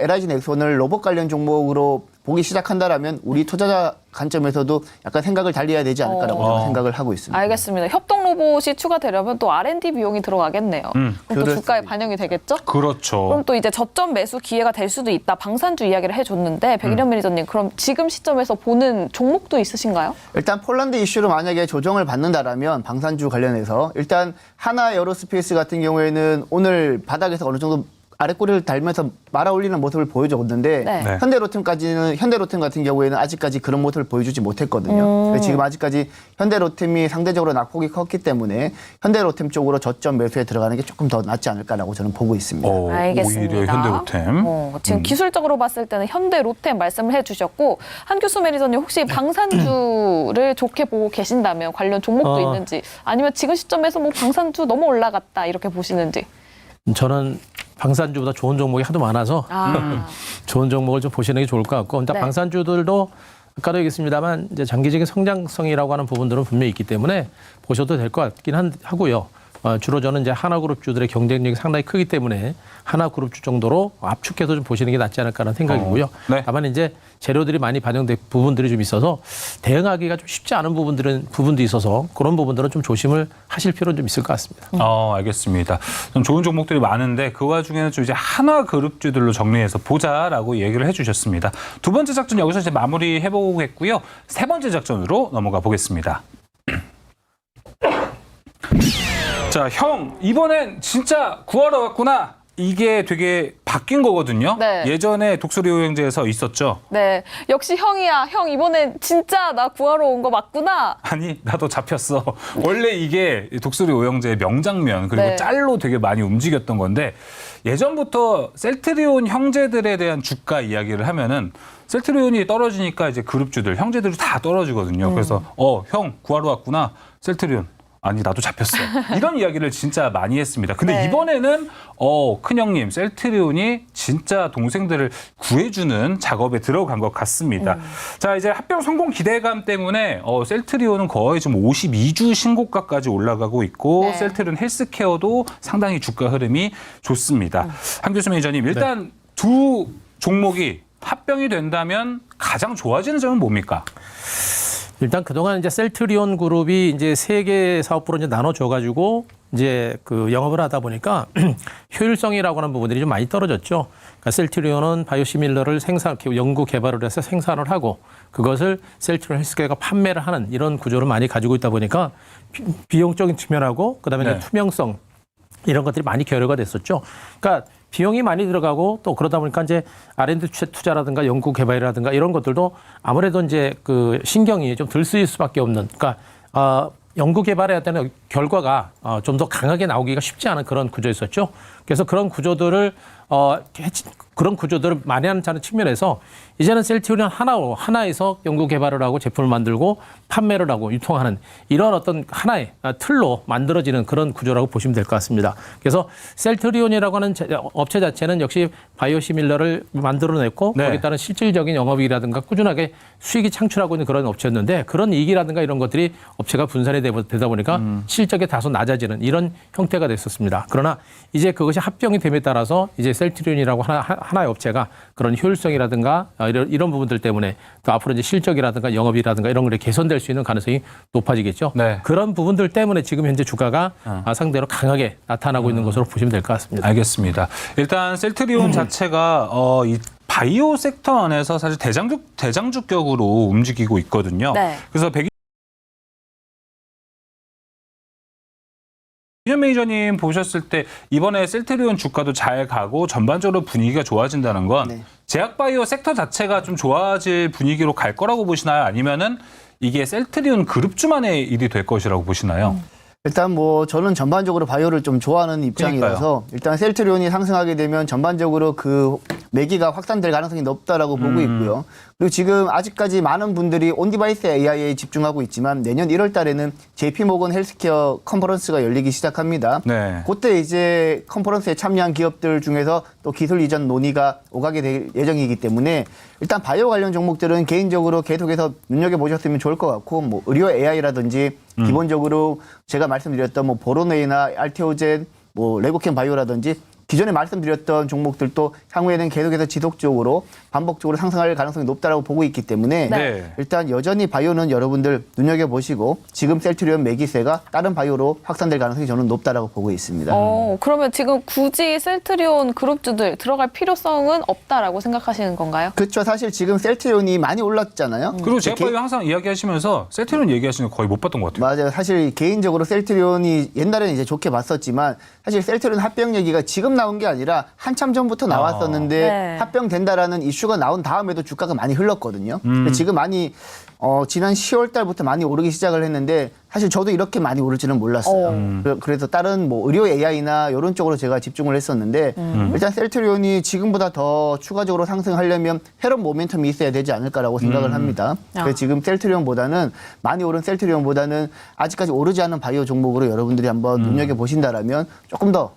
LIG 넥스원을 로봇 관련 종목으로 보기 시작한다라면 우리 투자자 관점에서도 약간 생각을 달리해야 되지 않을까라고 저는 생각을 하고 있습니다. 알겠습니다. 협동 로봇이 추가되려면 또 R&D 비용이 들어가겠네요. 그럼 또 그렇습니다. 주가에 반영이 되겠죠? 그렇죠. 그럼 또 이제 저점 매수 기회가 될 수도 있다. 방산주 이야기를 해줬는데 백일현 매니저님 그럼 지금 시점에서 보는 종목도 있으신가요? 일단 폴란드 이슈로 만약에 조정을 받는다라면 방산주 관련해서 일단 하나 에어로스페이스 같은 경우에는 오늘 바닥에서 어느 정도 아랫꼬리를 달면서 말아올리는 모습을 보여줬는데 네. 네. 현대로템 같은 경우에는 아직까지 그런 모습을 보여주지 못했거든요. 그래서 지금 아직까지 현대로템이 상대적으로 낙폭이 컸기 때문에 현대로템 쪽으로 저점 매수에 들어가는 게 조금 더 낫지 않을까라고 저는 보고 있습니다. 알겠습니다. 오히려 현대로템. 지금 기술적으로 봤을 때는 현대 로템 말씀을 해주셨고 한규수 매니저님 혹시 방산주를 좋게 보고 계신다면 관련 종목도 있는지 아니면 지금 시점에서 뭐 방산주 너무 올라갔다 이렇게 보시는지. 저는 방산주보다 좋은 종목이 하도 많아서 좋은 종목을 좀 보시는 게 좋을 것 같고, 일단 네. 방산주들도 아까도 얘기했습니다만 이제 장기적인 성장성이라고 하는 부분들은 분명히 있기 때문에 보셔도 될 것 같긴 하고요. 주로 저는 이제 하나그룹주들의 경쟁력이 상당히 크기 때문에 하나그룹주 정도로 압축해서 좀 보시는 게 낫지 않을까라는 생각이고요. 네. 다만 이제 재료들이 많이 반영된 부분들이 좀 있어서 대응하기가 좀 쉽지 않은 부분도 있어서 그런 부분들은 좀 조심을 하실 필요는 좀 있을 것 같습니다. 알겠습니다. 좀 좋은 종목들이 많은데 그 와중에는 좀 이제 하나 그룹주들로 정리해서 보자라고 얘기를 해주셨습니다. 두 번째 작전 여기서 이제 마무리해 보겠고요. 세 번째 작전으로 넘어가 보겠습니다. 자, 형 이번엔 진짜 구하러 왔구나. 이게 되게 바뀐 거거든요. 네. 예전에 독수리 요행제에서 있었죠. 네, 역시 형이야. 형 이번엔 진짜 나 구하러 온 거 맞구나. 아니 나도 잡혔어. 원래 이게 독수리 오영재의 명장면 그리고 네. 짤로 되게 많이 움직였던 건데 예전부터 셀트리온 형제들에 대한 주가 이야기를 하면은 셀트리온이 떨어지니까 이제 그룹주들 형제들이 다 떨어지거든요. 그래서 형 구하러 왔구나 셀트리온. 아니 나도 잡혔어. 이런 이야기를 진짜 많이 했습니다. 근데 네. 이번에는 큰형님 셀트리온이 진짜 동생들을 구해주는 작업에 들어간 것 같습니다. 자 이제 합병 성공 기대감 때문에 셀트리온은 거의 좀 52주 신고가까지 올라가고 있고 네. 셀트리온 헬스케어도 상당히 주가 흐름이 좋습니다. 한교수 매니저님 일단 두 종목이 합병이 된다면 가장 좋아지는 점은 뭡니까? 일단 그동안 이제 셀트리온 그룹이 이제 세 개 사업부로 이제 나눠줘가지고 이제 그 영업을 하다 보니까 효율성이라고 하는 부분들이 좀 많이 떨어졌죠. 그러니까 셀트리온은 바이오시밀러를 연구 개발을 해서 생산을 하고 그것을 셀트리온 헬스케어가 판매를 하는 이런 구조를 많이 가지고 있다 보니까 비용적인 측면하고 그다음에 네. 이제 투명성 이런 것들이 많이 결여가 됐었죠. 그러니까 비용이 많이 들어가고 또 그러다 보니까 이제 R&D 투자라든가 연구 개발이라든가 이런 것들도 아무래도 이제 그 신경이 좀 덜 쓰일 수밖에 없는. 그러니까 연구 개발해야 되는 결과가 좀 더 강하게 나오기가 쉽지 않은 그런 구조였었죠. 그래서 그런 구조들을 만회하는 측면에서 이제는 셀트리온 하나에서 연구 개발을 하고 제품을 만들고 판매를 하고 유통하는 이런 어떤 하나의 틀로 만들어지는 그런 구조라고 보시면 될 것 같습니다. 그래서 셀트리온이라고 하는 업체 자체는 역시 바이오시밀러를 만들어냈고 네. 거기에 따른 실질적인 영업이익이라든가 꾸준하게 수익이 창출하고 있는 그런 업체였는데 그런 이익이라든가 이런 것들이 업체가 분산이 되다 보니까 실적이 다소 낮아지는 이런 형태가 됐었습니다. 그러나 이제 그것이 합병이 됨에 따라서 이제 셀트리온이라고 하나의 업체가 그런 효율성이라든가 이런 부분들 때문에 또 앞으로 이제 실적이라든가 영업이라든가 이런 것이 개선될 수 있는 가능성이 높아지겠죠. 네. 그런 부분들 때문에 지금 현재 주가가 상대로 강하게 나타나고 있는 것으로 보시면 될 것 같습니다. 알겠습니다. 일단 셀트리온 자체가 이 바이오 섹터 안에서 사실 대장주격으로 움직이고 있거든요. 네. 그래서 백인현 매니저님 보셨을 때 이번에 셀트리온 주가도 잘 가고 전반적으로 분위기가 좋아진다는 건 네. 제약바이오 섹터 자체가 좀 좋아질 분위기로 갈 거라고 보시나요? 아니면은 이게 셀트리온 그룹주만의 일이 될 것이라고 보시나요? 일단 뭐 저는 전반적으로 바이오를 좀 좋아하는 입장이라서 그러니까요. 일단 셀트리온이 상승하게 되면 전반적으로 그 매기가 확산될 가능성이 높다라고 보고 있고요. 그리고 지금 아직까지 많은 분들이 온디바이스 AI에 집중하고 있지만 내년 1월 달에는 JP모건 헬스케어 컨퍼런스가 열리기 시작합니다. 네. 그때 이제 컨퍼런스에 참여한 기업들 중에서 또 기술 이전 논의가 오가게 될 예정이기 때문에 일단 바이오 관련 종목들은 개인적으로 계속해서 눈여겨보셨으면 좋을 것 같고 뭐 의료 AI라든지 기본적으로 제가 말씀드렸던 뭐 보로네이나 알테오젠, 뭐 레고캠 바이오라든지 기존에 말씀드렸던 종목들도 향후에는 계속해서 지속적으로 반복적으로 상승할 가능성이 높다라고 보고 있기 때문에 네. 일단 여전히 바이오는 여러분들 눈여겨보시고 지금 셀트리온 매기세가 다른 바이오로 확산될 가능성이 저는 높다라고 보고 있습니다. 그러면 지금 굳이 셀트리온 그룹주들 들어갈 필요성은 없다라고 생각하시는 건가요? 그렇죠. 사실 지금 셀트리온이 많이 올랐잖아요. 그리고 제약바이오 항상 이야기하시면서 셀트리온 얘기하시는 거 거의 못 봤던 것 같아요. 맞아요. 사실 개인적으로 셀트리온이 옛날에는 이제 좋게 봤었지만 사실 셀트리온 합병 얘기가 지금 나온 게 아니라 한참 전부터 나왔었는데 네. 합병된다라는 이슈가 나온 다음에도 주가가 많이 흘렀거든요. 근데 지금 많이 지난 10월 달부터 많이 오르기 시작을 했는데 사실 저도 이렇게 많이 오를 줄은 몰랐어요. 그래서 다른 뭐 의료 AI나 이런 쪽으로 제가 집중을 했었는데 일단 셀트리온이 지금보다 더 추가적으로 상승하려면 새로운 모멘텀이 있어야 되지 않을까라고 생각을 합니다. 그래서 지금 셀트리온보다는 많이 오른 셀트리온보다는 아직까지 오르지 않은 바이오 종목으로 여러분들이 한번 눈여겨보신다라면 조금 더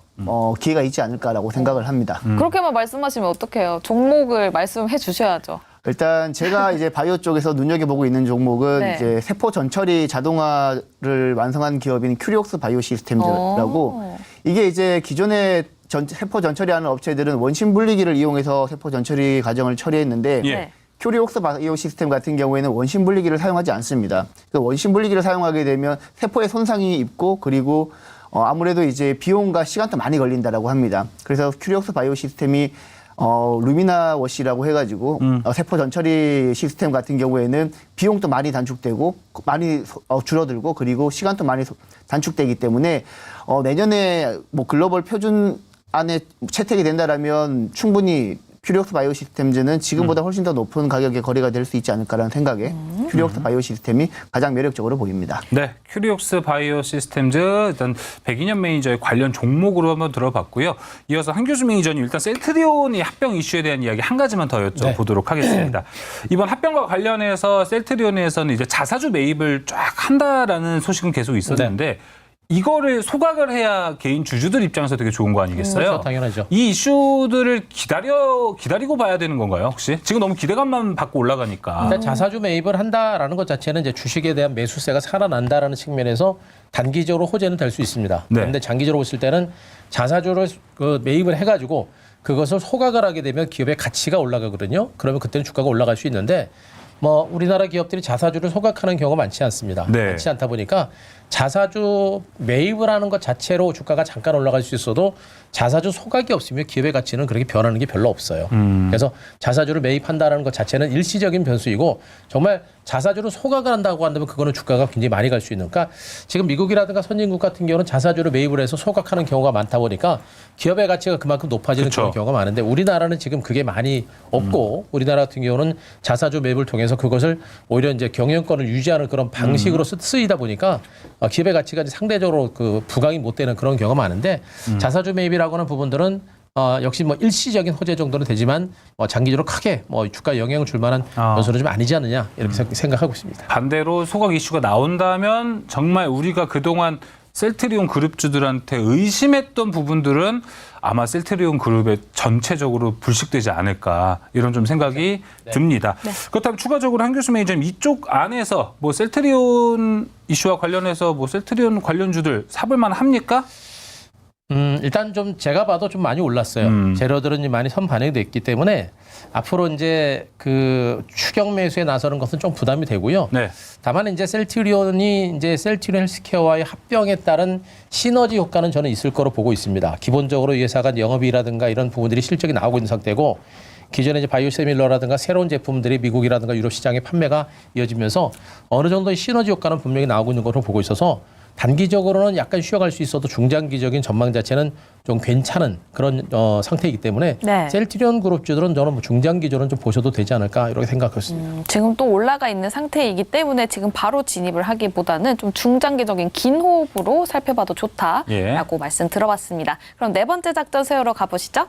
기회가 있지 않을까라고 생각을 합니다. 그렇게만 말씀하시면 어떡해요? 종목을 말씀해 주셔야죠. 일단 제가 이제 바이오 쪽에서 눈여겨보고 있는 종목은 네. 이제 세포 전처리 자동화를 완성한 기업인 큐리옥스 바이오 시스템즈라고 이게 이제 기존에 세포 전처리하는 업체들은 원심 분리기를 이용해서 세포 전처리 과정을 처리했는데 예. 네. 큐리옥스 바이오 시스템 같은 경우에는 원심 분리기를 사용하지 않습니다. 그 원심 분리기를 사용하게 되면 세포에 손상이 입고 그리고 아무래도 이제 비용과 시간도 많이 걸린다라고 합니다. 그래서 큐리옥스 바이오 시스템이 루미나 워시라고 해가지고 세포 전처리 시스템 같은 경우에는 비용도 많이 단축되고 많이 줄어들고 그리고 시간도 많이 단축되기 때문에 내년에 뭐 글로벌 표준 안에 채택이 된다라면 충분히 큐리옥스 바이오 시스템즈는 지금보다 훨씬 더 높은 가격에 거래가 될 수 있지 않을까라는 생각에 큐리옥스 바이오 시스템이 가장 매력적으로 보입니다. 네, 큐리옥스 바이오 시스템즈 일단 백인현 매니저의 관련 종목으로 한번 들어봤고요. 이어서 한교수 매니저님 일단 셀트리온이 합병 이슈에 대한 이야기 한 가지만 더 여쭤보도록 하겠습니다. 이번 합병과 관련해서 셀트리온에서는 이제 자사주 매입을 쫙 한다라는 소식은 계속 있었는데 이거를 소각을 해야 개인 주주들 입장에서 되게 좋은 거 아니겠어요? 그렇죠, 당연하죠. 이 이슈들을 기다리고 봐야 되는 건가요, 혹시? 지금 너무 기대감만 받고 올라가니까. 일단 자사주 매입을 한다라는 것 자체는 이제 주식에 대한 매수세가 살아난다라는 측면에서 단기적으로 호재는 될 수 있습니다. 네. 그런데 장기적으로 봤을 때는 자사주를 매입을 해가지고 그것을 소각을 하게 되면 기업의 가치가 올라가거든요. 그러면 그때는 주가가 올라갈 수 있는데 뭐 우리나라 기업들이 자사주를 소각하는 경우가 많지 않습니다. 네. 많지 않다 보니까 자사주 매입을 하는 것 자체로 주가가 잠깐 올라갈 수 있어도 자사주 소각이 없으면 기업의 가치는 그렇게 변하는 게 별로 없어요. 그래서 자사주를 매입한다는 것 자체는 일시적인 변수이고 정말 자사주를 소각을 한다고 한다면 그거는 주가가 굉장히 많이 갈 수 있는. 그러니까 지금 미국이라든가 선진국 같은 경우는 자사주를 매입을 해서 소각하는 경우가 많다 보니까 기업의 가치가 그만큼 높아지는 그쵸. 그런 경우가 많은데 우리나라는 지금 그게 많이 없고 우리나라 같은 경우는 자사주 매입을 통해서 그것을 오히려 이제 경영권을 유지하는 그런 방식으로 쓰이다 보니까 기업의 가치가 이제 상대적으로 그 부각이 못 되는 그런 경우가 많은데 자사주 매입이라고 하는 부분들은 역시 뭐 일시적인 호재 정도는 되지만 장기적으로 크게 주가에 영향을 줄 만한 요소는 좀 아니지 않느냐 이렇게 생각하고 있습니다. 반대로 소각 이슈가 나온다면 정말 우리가 그동안 셀트리온 그룹주들한테 의심했던 부분들은 아마 셀트리온 그룹에 전체적으로 불식되지 않을까 이런 좀 생각이 듭니다. 그렇다면 추가적으로 한 교수 매니저님 이쪽 안에서 뭐 셀트리온 이슈와 관련해서 뭐 셀트리온 관련주들 사볼만 합니까? 일단 좀 제가 봐도 좀 많이 올랐어요. 재료들은 이제 많이 선반영이 됐기 때문에 앞으로 이제 그 추격 매수에 나서는 것은 좀 부담이 되고요. 네. 다만 이제 셀트리온이 이제 셀트리온 헬스케어와의 합병에 따른 시너지 효과는 저는 있을 거로 보고 있습니다. 기본적으로 이 회사가 영업이라든가 이런 부분들이 실적이 나오고 있는 상태고 기존에 이제 바이오시밀러라든가 새로운 제품들이 미국이라든가 유럽 시장에 판매가 이어지면서 어느 정도의 시너지 효과는 분명히 나오고 있는 것으로 보고 있어서 단기적으로는 약간 쉬어갈 수 있어도 중장기적인 전망 자체는 좀 괜찮은 그런 상태이기 때문에 네. 셀트리온 그룹주들은 저는 뭐 중장기적으로는 좀 보셔도 되지 않을까 이렇게 생각하고 있습니다. 지금 또 올라가 있는 상태이기 때문에 지금 바로 진입을 하기보다는 좀 중장기적인 긴 호흡으로 살펴봐도 좋다라고 말씀 들어봤습니다. 그럼 네 번째 작전 세우러 가보시죠.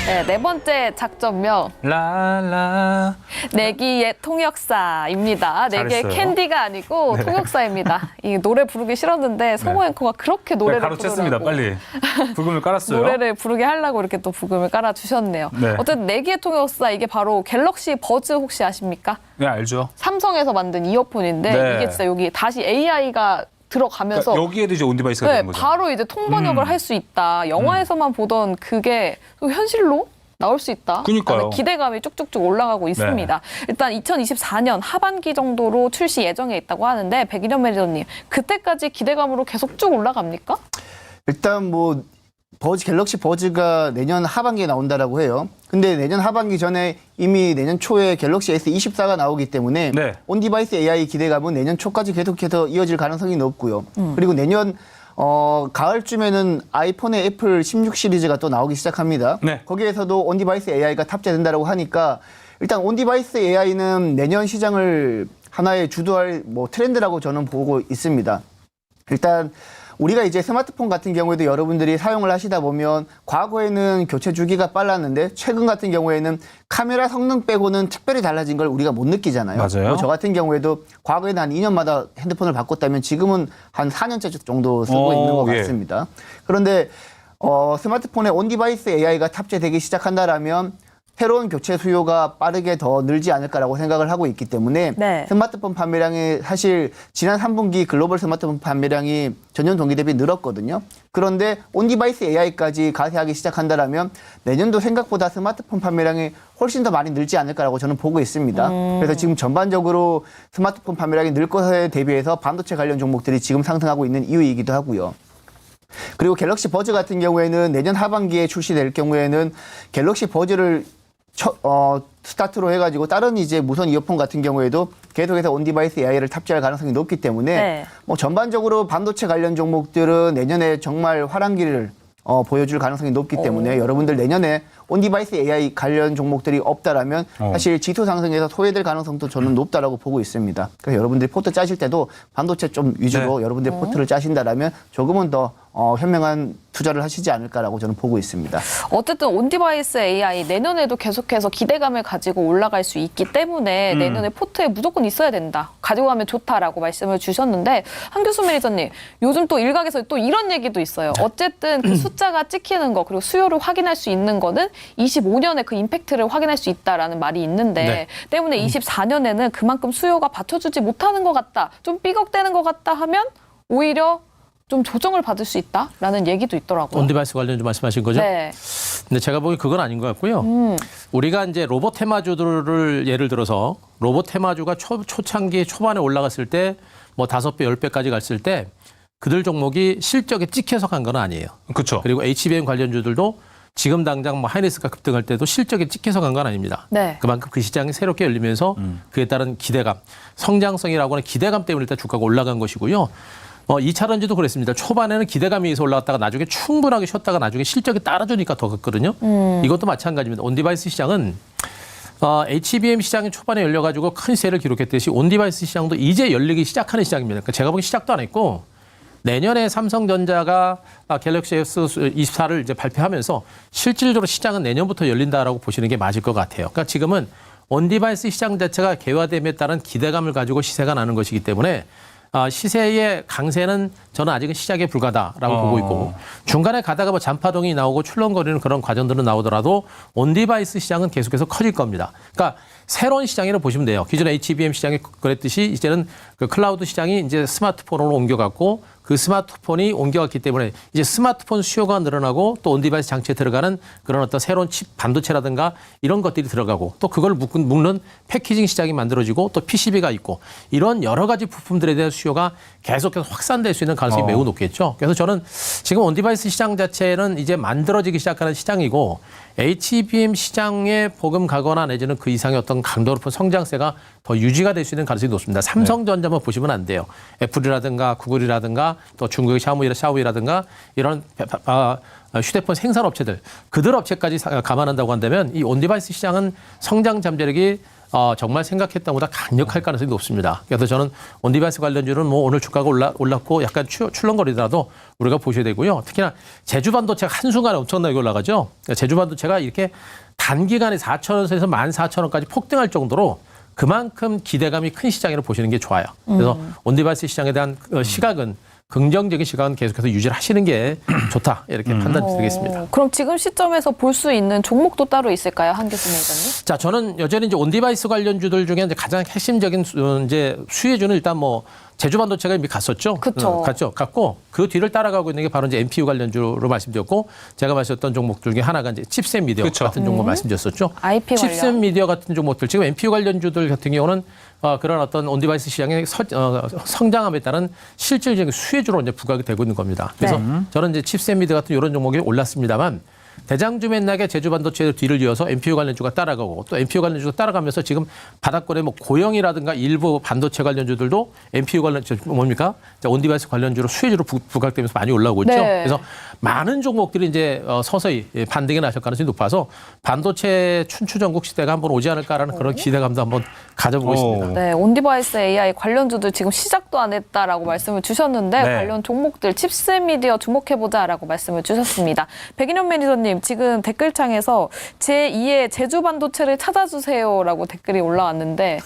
네, 네 번째 작전명 라라. 내기의 통역사입니다. 내기의 잘했어요. 캔디가 아니고 통역사입니다. 이 노래 부르기 싫었는데 성호 앵커가 그렇게 노래를 가로챘습니다. 부르라고 빨리. 부금을 깔았어요. 노래를 부르게 하려고 이렇게 또 부금을 깔아주셨네요. 네. 어쨌든 내기의 통역사 이게 바로 갤럭시 버즈 혹시 아십니까? 네, 알죠. 삼성에서 만든 이어폰인데 네. 이게 진짜 여기 다시 AI가 들어가면서 그러니까 여기에도 이제 온디바이스가 네, 되는 거죠. 바로 이제 통번역을 할 수 있다. 영화에서만 보던 그게 현실로 나올 수 있다. 그러니까요. 라는 기대감이 쭉쭉쭉 올라가고 있습니다. 일단 2024년 하반기 정도로 출시 예정에 있다고 하는데 백일현 매니저님 그때까지 기대감으로 계속 쭉 올라갑니까? 일단 뭐 갤럭시 버즈가 내년 하반기에 나온다라고 해요. 근데 내년 하반기 전에 이미 내년 초에 갤럭시 S24가 나오기 때문에 네. 온디바이스 AI 기대감은 내년 초까지 계속해서 이어질 가능성이 높고요. 그리고 내년 가을쯤에는 아이폰의 애플 16 시리즈가 또 나오기 시작합니다. 네. 거기에서도 온디바이스 AI가 탑재된다고 하니까 일단 온디바이스 AI는 내년 시장을 하나의 주도할 뭐 트렌드라고 저는 보고 있습니다. 일단 우리가 이제 스마트폰 같은 경우에도 여러분들이 사용을 하시다 보면 과거에는 교체 주기가 빨랐는데 최근 같은 경우에는 카메라 성능 빼고는 특별히 달라진 걸 우리가 못 느끼잖아요. 맞아요. 뭐 저 같은 경우에도 과거에는 한 2년마다 핸드폰을 바꿨다면 지금은 한 4년째 정도 쓰고 있는 것 같습니다. 그런데 스마트폰에 온디바이스 AI가 탑재되기 시작한다라면 새로운 교체 수요가 빠르게 더 늘지 않을까라고 생각을 하고 있기 때문에 네. 스마트폰 판매량이 사실 지난 3분기 글로벌 스마트폰 판매량이 전년 동기 대비 늘었거든요. 그런데 온디바이스 AI까지 가세하기 시작한다라면 내년도 생각보다 스마트폰 판매량이 훨씬 더 많이 늘지 않을까라고 저는 보고 있습니다. 그래서 지금 전반적으로 스마트폰 판매량이 늘 것에 대비해서 반도체 관련 종목들이 지금 상승하고 있는 이유이기도 하고요. 그리고 갤럭시 버즈 같은 경우에는 내년 하반기에 출시될 경우에는 갤럭시 버즈를 스타트로 해가지고 다른 이제 무선 이어폰 같은 경우에도 계속해서 온디바이스 AI를 탑재할 가능성이 높기 때문에 네. 뭐 전반적으로 반도체 관련 종목들은 내년에 정말 화랑기를 보여줄 가능성이 높기 때문에 여러분들 내년에 온디바이스 AI 관련 종목들이 없다라면 사실 지수 상승에서 소외될 가능성도 저는 높다라고 보고 있습니다. 그래서 여러분들이 포트 짜실 때도 반도체 좀 위주로 여러분들이 포트를 짜신다라면 조금은 더 현명한 투자를 하시지 않을까라고 저는 보고 있습니다. 어쨌든 온디바이스 AI 내년에도 계속해서 기대감을 가지고 올라갈 수 있기 때문에 내년에 포트에 무조건 있어야 된다. 가지고 가면 좋다라고 말씀을 주셨는데 한교수 매니저님 요즘 또 일각에서 또 이런 얘기도 있어요. 어쨌든 그 숫자가 찍히는 거 그리고 수요를 확인할 수 있는 거는 25년에 그 임팩트를 확인할 수 있다라는 말이 있는데 네. 때문에 24년에는 그만큼 수요가 받쳐주지 못하는 것 같다. 좀 삐걱대는 것 같다 하면 오히려 좀 조정을 받을 수 있다라는 얘기도 있더라고요. 온디바이스 관련주 말씀하신 거죠? 네. 근데 제가 보기 그건 아닌 것 같고요. 우리가 이제 로봇 테마주들을 예를 들어서 로봇 테마주가 초창기 초반에 올라갔을 때 뭐 5배, 10배까지 갔을 때 그들 종목이 실적에 찍혀서 간 건 아니에요. 그렇죠. 그리고 HBM 관련주들도 지금 당장 뭐 하이닉스가 급등할 때도 실적에 찍혀서 간 건 아닙니다. 네. 그만큼 그 시장이 새롭게 열리면서 그에 따른 기대감, 성장성이라고 하는 기대감 때문에 일단 주가가 올라간 것이고요. 2차전지도 그랬습니다. 초반에는 기대감이 있어 올라갔다가 나중에 충분하게 쉬었다가 나중에 실적이 따라주니까 더 갔거든요. 이것도 마찬가지입니다. 온디바이스 시장은 HBM 시장이 초반에 열려가지고 큰 세를 기록했듯이 온디바이스 시장도 이제 열리기 시작하는 시장입니다. 그러니까 제가 보기 시작도 안 했고 내년에 삼성전자가 갤럭시 S24를 이제 발표하면서 실질적으로 시장은 내년부터 열린다라고 보시는 게 맞을 것 같아요. 그러니까 지금은 온디바이스 시장 자체가 개화됨에 따른 기대감을 가지고 시세가 나는 것이기 때문에 시세의 강세는 저는 아직은 시작에 불과하다라고 보고 있고 중간에 가다가 뭐 잔파동이 나오고 출렁거리는 그런 과정들은 나오더라도 온디바이스 시장은 계속해서 커질 겁니다. 그러니까 새로운 시장이라고 보시면 돼요. 기존에 HBM 시장이 그랬듯이 이제는 그 클라우드 시장이 이제 스마트폰으로 옮겨갔고 그 스마트폰이 옮겨갔기 때문에 이제 스마트폰 수요가 늘어나고 또 온디바이스 장치에 들어가는 그런 어떤 새로운 칩 반도체라든가 이런 것들이 들어가고 또 그걸 묶는 패키징 시장이 만들어지고 또 PCB가 있고 이런 여러 가지 부품들에 대한 수요가 계속해서 확산될 수 있는 가능성이 매우 높겠죠. 그래서 저는 지금 온디바이스 시장 자체는 이제 만들어지기 시작하는 시장이고 HBM 시장에 보금가거나 내지는 그 이상의 어떤 강도 높은 성장세가 더 유지가 될 수 있는 가능성이 높습니다. 삼성전자만 보시면 안 돼요. 애플이라든가 구글이라든가 또 중국의 샤오미라든가 이런 휴대폰 생산 업체들 그들 업체까지 감안한다고 한다면 이 온디바이스 시장은 성장 잠재력이 정말 생각했던 것보다 강력할 가능성이 높습니다. 그래서 저는 온디바이스 관련주는 뭐 오늘 주가가 올랐고 약간 출렁거리더라도 우리가 보셔야 되고요. 특히나 제주반도체가 한순간에 엄청나게 올라가죠. 그러니까 제주반도체가 이렇게 단기간에 4,000원에서 14,000원까지 폭등할 정도로 그만큼 기대감이 큰 시장이라고 보시는 게 좋아요. 그래서 온디바이스 시장에 대한 시각은 긍정적인 시각은 계속해서 유지를 하시는 게 좋다 이렇게 판단드리겠습니다. 그럼 지금 시점에서 볼 수 있는 종목도 따로 있을까요, 한교수 매니저님? 자, 저는 여전히 이제 온디바이스 관련주들 중에 이제 가장 핵심적인 이제 수혜주는 일단 뭐 제주반도체가 이미 갔었죠. 그쵸. 갔고 그 뒤를 따라가고 있는 게 바로 이제 NPU 관련주로 말씀드렸고 제가 말씀드렸던 종목들 중에 하나가 이제 칩셋 미디어 그쵸. 같은 종목 말씀드렸었죠. IP 관련. 칩셋 미디어 같은 종목들 지금 NPU 관련주들 같은 경우는 그런 어떤 온디바이스 시장의 성장함에 따른 실질적인 수혜주로 이제 부각이 되고 있는 겁니다. 그래서 저는 이제 칩셋 미디어 같은 이런 종목이 올랐습니다만 대장주 맥락의 제주반도체 뒤를 이어서 NPU 관련주가 따라가고 또 NPU 관련주가 따라가면서 지금 바닥권에 뭐 고영이라든가 일부 반도체 관련주들도 NPU 관련주 뭡니까? 온디바이스 관련주로 수혜주로 부각되면서 많이 올라오고 있죠. 네. 그래서 많은 종목들이 이제 서서히 반등이 나실 가능성이 높아서 반도체 춘추전국 시대가 한번 오지 않을까라는 그런 기대감도 한번 가져보고 있습니다. 네, 온디바이스 AI 관련주들 지금 시작도 안 했다라고 말씀을 주셨는데 네. 관련 종목들 칩셋 미디어 주목해보자라고 말씀을 주셨습니다. 백인현 매니저님 지금 댓글창에서 제2의 제주 반도체를 찾아주세요라고 댓글이 올라왔는데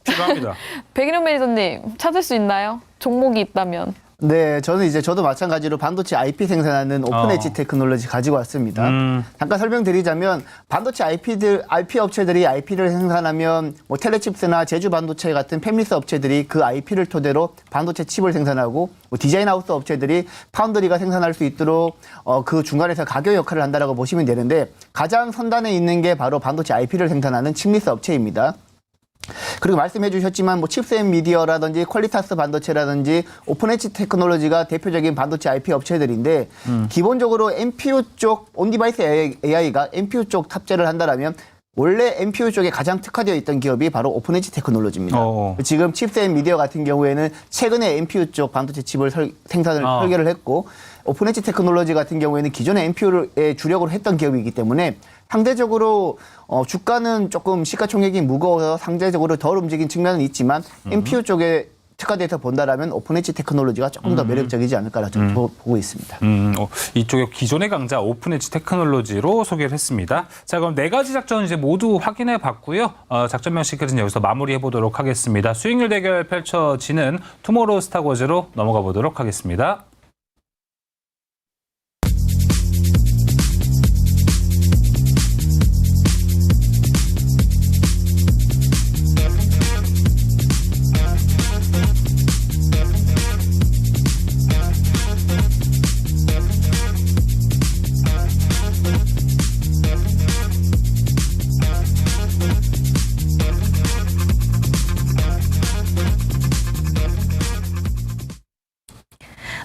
필요합니다. 백인현 매니저님 찾을 수 있나요? 종목이 있다면. 네, 저도 마찬가지로 반도체 IP 생산하는 오픈 엣지 테크놀로지 가지고 왔습니다. 잠깐 설명드리자면 반도체 IP 업체들이 IP를 생산하면 뭐 텔레칩스나 제주 반도체 같은 팹리스 업체들이 그 IP를 토대로 반도체 칩을 생산하고 뭐 디자인 하우스 업체들이 파운드리가 생산할 수 있도록 그 중간에서 가교 역할을 한다라고 보시면 되는데 가장 선단에 있는 게 바로 반도체 IP를 생산하는 칩리스 업체입니다. 그리고 말씀해 주셨지만 뭐 칩셋 미디어라든지 퀄리타스 반도체라든지 오픈 엣지 테크놀로지가 대표적인 반도체 IP 업체들인데 기본적으로 NPU 쪽 온디바이스 AI가 NPU 쪽 탑재를 한다라면 원래 NPU 쪽에 가장 특화되어 있던 기업이 바로 오픈 엣지 테크놀로지입니다. 지금 칩셋 미디어 같은 경우에는 최근에 NPU 쪽 반도체 칩을 설계를 했고 오픈 엣지 테크놀로지 같은 경우에는 기존의 NPU의 주력으로 했던 기업이기 때문에 상대적으로 주가는 조금 시가총액이 무거워서 상대적으로 덜 움직인 측면은 있지만 NPU 쪽에 특화돼서 본다라면 오픈엣지 테크놀로지가 조금 더 매력적이지 않을까라 좀 보고 있습니다. 이쪽에 기존의 강자 오픈엣지 테크놀로지로 소개를 했습니다. 자, 그럼 네 가지 작전 이제 모두 확인해 봤고요. 작전 명식은 여기서 마무리해 보도록 하겠습니다. 수익률 대결 펼쳐지는 투모로우 스타워즈로 넘어가 보도록 하겠습니다.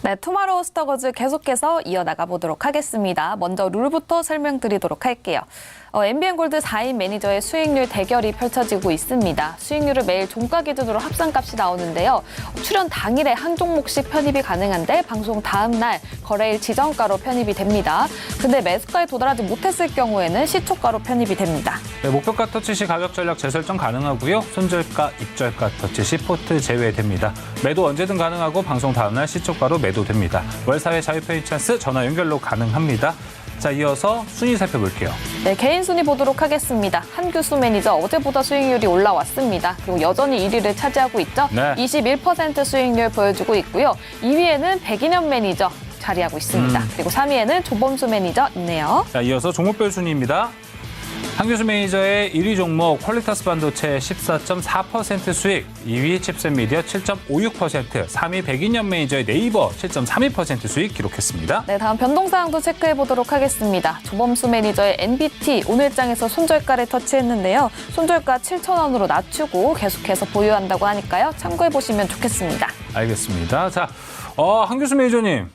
네, 투마로우 스타워즈 계속해서 이어나가 보도록 하겠습니다. 먼저 룰부터 설명드리도록 할게요. MBN 골드 4인 매니저의 수익률 대결이 펼쳐지고 있습니다. 수익률을 매일 종가 기준으로 합산값이 나오는데요. 출연 당일에 한 종목씩 편입이 가능한데 방송 다음 날 거래일 지정가로 편입이 됩니다. 근데 매수가에 도달하지 못했을 경우에는 시초가로 편입이 됩니다. 네, 목표가 터치 시 가격 전략 재설정 가능하고요. 손절가, 입절가 터치 시 포트 제외됩니다. 매도 언제든 가능하고 방송 다음 날 시초가로 매도됩니다. 월 4회 자유 편입 찬스 전화 연결로 가능합니다. 자, 이어서 순위 살펴볼게요. 네, 개인 순위 보도록 하겠습니다. 한규수 매니저 어제보다 수익률이 올라왔습니다. 그리고 여전히 1위를 차지하고 있죠. 네. 21% 수익률 보여주고 있고요. 2위에는 백인현 매니저 자리하고 있습니다. 그리고 3위에는 조범수 매니저 있네요. 자, 이어서 종목별 순위입니다. 한규수 매니저의 1위 종목 퀄리타스 반도체 14.4% 수익, 2위 칩셋 미디어 7.56%, 3위 백인현 매니저의 네이버 7.32% 수익 기록했습니다. 네, 다음 변동사항도 체크해 보도록 하겠습니다. 조범수 매니저의 NBT 오늘장에서 손절가를 터치했는데요. 손절가 7,000원으로 낮추고 계속해서 보유한다고 하니까요. 참고해 보시면 좋겠습니다. 알겠습니다. 자, 한규수 매니저님.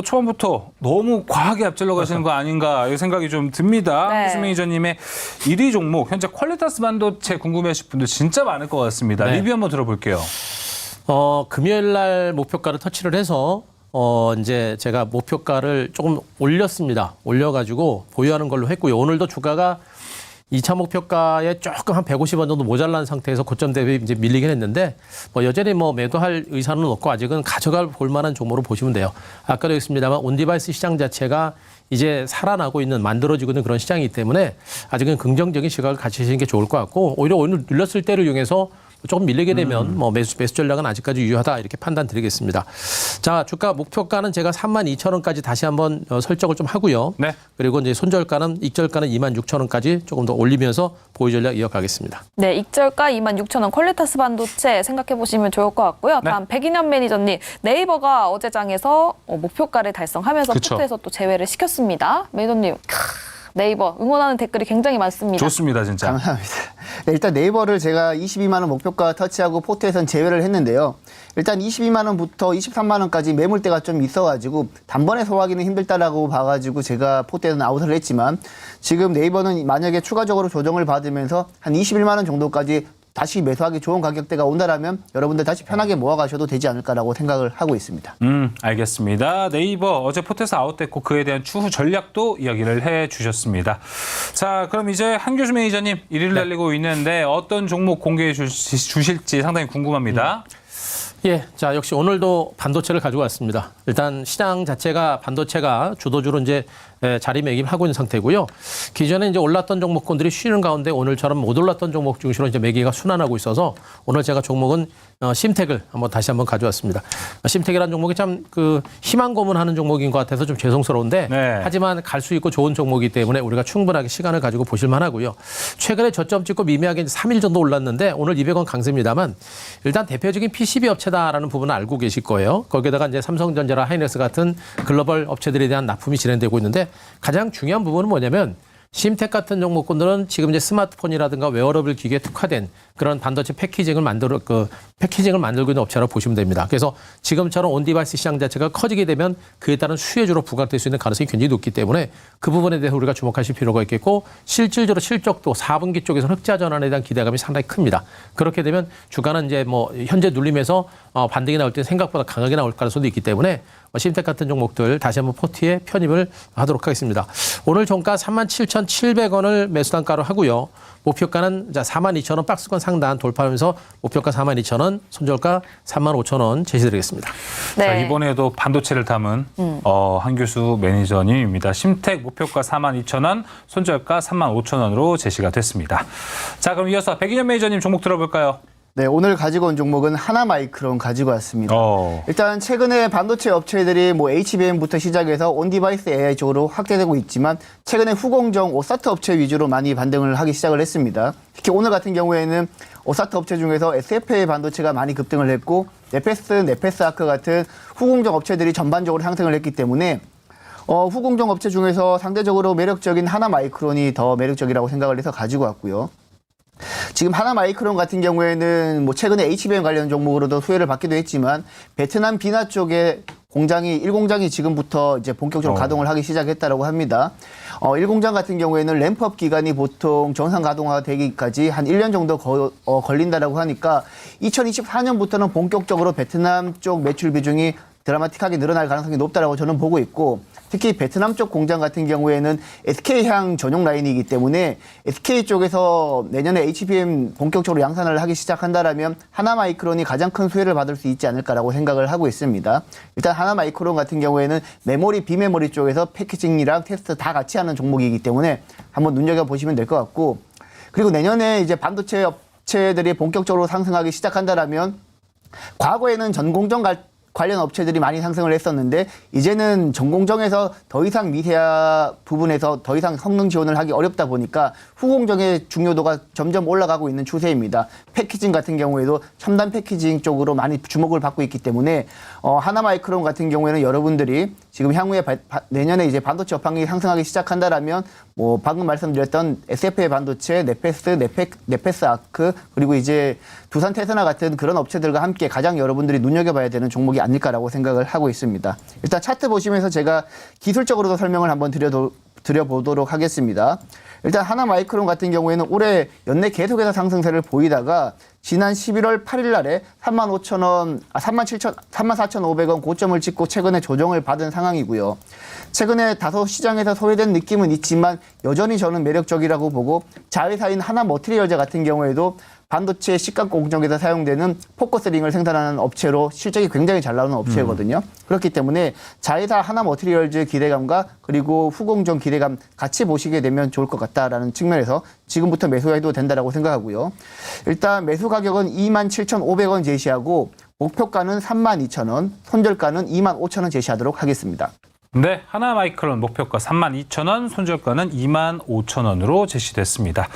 처음부터 너무 과하게 앞질러 가시는 거 아닌가 이 생각이 좀 듭니다. 네. 한규수 매니저님의 1위 종목 현재 퀄리타스 반도체 궁금해하실 분들 진짜 많을 것 같습니다. 네. 리뷰 한번 들어볼게요. 금요일 날 목표가를 터치를 해서 이제 제가 목표가를 조금 올렸습니다. 올려가지고 보유하는 걸로 했고요. 오늘도 주가가 2차 목표가에 조금 한 150원 정도 모자란 상태에서 고점 대비 이제 밀리긴 했는데 여전히 매도할 의사는 없고 아직은 가져갈 볼만한 종목으로 보시면 돼요. 아까도 했습니다만 온디바이스 시장 자체가 이제 살아나고 있는 만들어지고 있는 그런 시장이기 때문에 아직은 긍정적인 시각을 가지시는 게 좋을 것 같고 오히려 오늘 눌렸을 때를 이용해서 조금 밀리게 되면 매수 전략은 아직까지 유효하다 이렇게 판단 드리겠습니다. 자, 주가 목표가는 제가 32,000원까지 다시 한번 설정을 좀 하고요. 네. 그리고 이제 손절가는 익절가는 26,000원까지 조금 더 올리면서 보유 전략 이어가겠습니다. 네, 익절가 26,000원 퀄리타스 반도체 생각해 보시면 좋을 것 같고요. 네. 다음 백인현 매니저님 네이버가 어제 장에서 목표가를 달성하면서 그쵸. 포트에서 또 제외를 시켰습니다. 매니저님 네이버 응원하는 댓글이 굉장히 많습니다. 좋습니다, 진짜. 감사합니다. 네, 일단 네이버를 제가 22만 원 목표가 터치하고 포트에선 제외를 했는데요. 일단 22만 원부터 23만 원까지 매물대가 좀 있어가지고 단번에 소화하기는 힘들다라고 봐가지고 제가 포트에서는 아웃을 했지만 지금 네이버는 만약에 추가적으로 조정을 받으면서 한 21만 원 정도까지 다시 매수하기 좋은 가격대가 온다라면 여러분들 다시 편하게 모아가셔도 되지 않을까라고 생각을 하고 있습니다. 알겠습니다. 네이버 어제 포트에서 아웃됐고 그에 대한 추후 전략도 이야기를 해주셨습니다. 자, 그럼 이제 한규수 매니저님 1위를 달리고 있는데 어떤 종목 공개해 주실지 상당히 궁금합니다. 예, 자 역시 오늘도 반도체를 가지고 왔습니다. 일단 시장 자체가 반도체가 주도주로 이제 자리매김하고 있는 상태고요. 기존에 이제 올랐던 종목군들이 쉬는 가운데 오늘처럼 못 올랐던 종목 중심으로 이제 매기가 순환하고 있어서 오늘 제가 종목은 심텍을 다시 한번 가져왔습니다. 심텍이라는 종목이 참 희망 고문하는 종목인 것 같아서 좀 죄송스러운데 네. 하지만 갈 수 있고 좋은 종목이기 때문에 우리가 충분하게 시간을 가지고 보실 만하고요. 최근에 저점 찍고 미미하게 3일 정도 올랐는데 오늘 200원 강세입니다만 일단 대표적인 PCB 업체다라는 부분은 알고 계실 거예요. 거기에다가 이제 삼성전자나 하이닉스 같은 글로벌 업체들에 대한 납품이 진행되고 있는데 가장 중요한 부분은 뭐냐면 심텍 같은 종목군들은 지금 이제 스마트폰이라든가 웨어러블 기기에 특화된 그런 반도체 패키징을 만들고 있는 업체라고 보시면 됩니다. 그래서 지금처럼 온디바이스 시장 자체가 커지게 되면 그에 따른 수혜주로 부각될 수 있는 가능성이 굉장히 높기 때문에 그 부분에 대해서 우리가 주목하실 필요가 있겠고 실질적으로 실적도 4분기 쪽에서는 흑자 전환에 대한 기대감이 상당히 큽니다. 그렇게 되면 주가는 이제 현재 눌림에서 반등이 나올 때 생각보다 강하게 나올 가능성도 있기 때문에 심텍 같은 종목들 다시 한번 포트에 편입을 하도록 하겠습니다. 오늘 종가 37,700원을 매수단가로 하고요. 목표가는 42,000원 박스권 상단 돌파하면서 목표가 42,000원, 손절가 35,000원 제시드리겠습니다. 네. 자, 이번에도 반도체를 담은 한규수 매니저님입니다. 심텍 목표가 42,000원, 손절가 35,000원으로 제시가 됐습니다. 자, 그럼 이어서 백인현 매니저님 종목 들어볼까요? 네, 오늘 가지고 온 종목은 하나마이크론 가지고 왔습니다. 일단 최근에 반도체 업체들이 뭐 HBM부터 시작해서 온디바이스 AI 쪽으로 확대되고 있지만 최근에 후공정 오사트 업체 위주로 많이 반등을 하기 시작을 했습니다. 특히 오늘 같은 경우에는 오사트 업체 중에서 SFA 반도체가 많이 급등을 했고 네페스아크 같은 후공정 업체들이 전반적으로 상승을 했기 때문에 후공정 업체 중에서 상대적으로 매력적인 하나마이크론이 더 매력적이라고 생각을 해서 가지고 왔고요. 지금 하나마이크론 같은 경우에는 뭐 최근에 HBM 관련 종목으로도 수혜를 받기도 했지만 베트남 비나 쪽에 1공장이 지금부터 이제 본격적으로 가동을 하기 시작했다고 합니다. 1공장 같은 경우에는 램프업 기간이 보통 정상 가동화되기까지 한 1년 정도 걸린다라고 하니까 2024년부터는 본격적으로 베트남 쪽 매출 비중이 드라마틱하게 늘어날 가능성이 높다라고 저는 보고 있고 특히 베트남 쪽 공장 같은 경우에는 SK향 전용 라인이기 때문에 SK 쪽에서 내년에 HBM 본격적으로 양산을 하기 시작한다라면 하나마이크론이 가장 큰 수혜를 받을 수 있지 않을까라고 생각을 하고 있습니다. 일단 하나마이크론 같은 경우에는 메모리, 비메모리 쪽에서 패키징이랑 테스트 다 같이 하는 종목이기 때문에 한번 눈여겨보시면 될 것 같고 그리고 내년에 이제 반도체 업체들이 본격적으로 상승하기 시작한다라면 과거에는 전공정 관련 업체들이 많이 상승을 했었는데 이제는 전공정에서 더 이상 미세화 부분에서 더 이상 성능 지원을 하기 어렵다 보니까 후공정의 중요도가 점점 올라가고 있는 추세입니다. 패키징 같은 경우에도 첨단 패키징 쪽으로 많이 주목을 받고 있기 때문에 하나마이크론 같은 경우에는 여러분들이 지금 향후에 내년에 이제 반도체 업황이 상승하기 시작한다라면 뭐 방금 말씀드렸던 SFA 반도체, 네페스아크 그리고 이제 두산 테스나 같은 그런 업체들과 함께 가장 여러분들이 눈여겨봐야 되는 종목이 아닐까라고 생각을 하고 있습니다. 일단 차트 보시면서 제가 기술적으로도 설명을 한번 드려보도록 하겠습니다. 일단 하나마이크론 같은 경우에는 올해 연내 계속해서 상승세를 보이다가 지난 11월 8일 날에 34,500원 고점을 찍고 최근에 조정을 받은 상황이고요. 최근에 다소 시장에서 소외된 느낌은 있지만 여전히 저는 매력적이라고 보고 자회사인 하나머티리얼즈 같은 경우에도 반도체 식각 공정에서 사용되는 포커스링을 생산하는 업체로 실적이 굉장히 잘 나오는 업체거든요. 그렇기 때문에 자회사 하나머티리얼즈 기대감과 그리고 후공정 기대감 같이 보시게 되면 좋을 것 같다라는 측면에서 지금부터 매수해도 된다라고 생각하고요. 일단 매수 가격은 27,500원 제시하고 목표가는 32,000원, 손절가는 25,000원 제시하도록 하겠습니다. 네, 하나마이크론 목표가 32,000원, 손절가는 25,000원으로 제시됐습니다.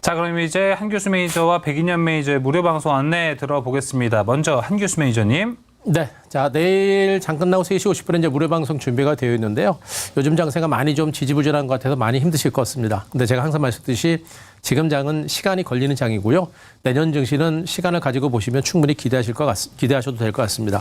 자, 그럼 이제 한규수 매니저와 백인현 매니저의 무료 방송 안내 들어보겠습니다. 먼저 한규수 매니저님. 네. 자, 내일 장 끝나고 3시 50분에 이제 무료 방송 준비가 되어 있는데요. 요즘 장세가 많이 좀 지지부진한 것 같아서 많이 힘드실 것 같습니다. 근데 제가 항상 말씀드렸듯이 지금 장은 시간이 걸리는 장이고요. 내년 증시는 시간을 가지고 보시면 충분히 기대하셔도 될 것 같습니다.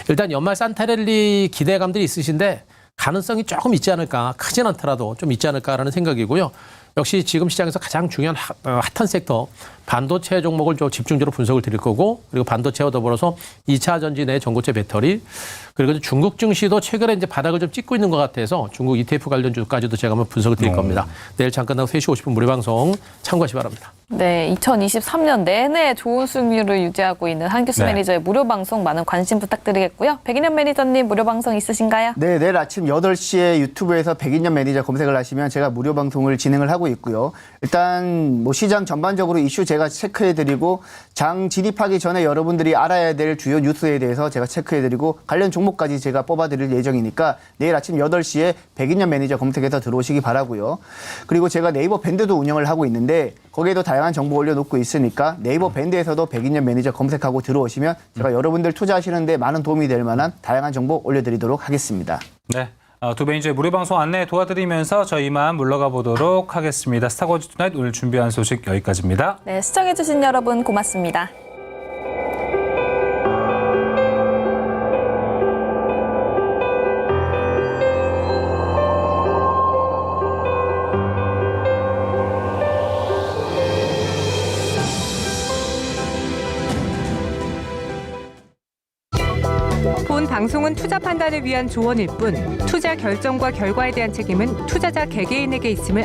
일단 연말 산타랠리 기대감들이 있으신데 가능성이 조금 있지 않을까, 크진 않더라도 좀 있지 않을까라는 생각이고요. 역시 지금 시장에서 가장 중요한 핫한 섹터 반도체 종목을 좀 집중적으로 분석을 드릴 거고 그리고 반도체와 더불어서 2차 전지 내 전고체 배터리 그리고 중국 증시도 최근에 이제 바닥을 좀 찍고 있는 것 같아서 중국 ETF 관련주까지도 제가 한번 분석을 드릴 겁니다. 내일 잠깐 나고 3시 50분 무료 방송 참고하시기 바랍니다. 네, 2023년 내내 좋은 수익률을 유지하고 있는 한규수 매니저의 무료 방송 많은 관심 부탁드리겠고요. 백인현 매니저님 무료 방송 있으신가요? 네, 내일 아침 8시에 유튜브에서 백인현 매니저 검색을 하시면 제가 무료 방송을 진행을 하고 있고요. 일단 뭐 시장 전반적으로 이슈 제가 체크해드리고 장 진입하기 전에 여러분들이 알아야 될 주요 뉴스에 대해서 제가 체크해드리고 관련 종목까지 제가 뽑아드릴 예정이니까 내일 아침 8시에 백인현 매니저 검색해서 들어오시기 바라고요. 그리고 제가 네이버 밴드도 운영을 하고 있는데 거기에도 다양한 정보 올려놓고 있으니까 네이버 밴드에서도 백인현 매니저 검색하고 들어오시면 제가 여러분들 투자하시는데 많은 도움이 될 만한 다양한 정보 올려드리도록 하겠습니다. 네. 두 매니저의 무료 방송 안내 도와드리면서 저희 이만 물러가 보도록 하겠습니다. 스타워즈 투나잇 오늘 준비한 소식 여기까지입니다. 네, 시청해주신 여러분 고맙습니다. 본 방송은 투자 판단을 위한 조언일 뿐 투자 결정과 결과에 대한 책임은 투자자 개개인에게 있음을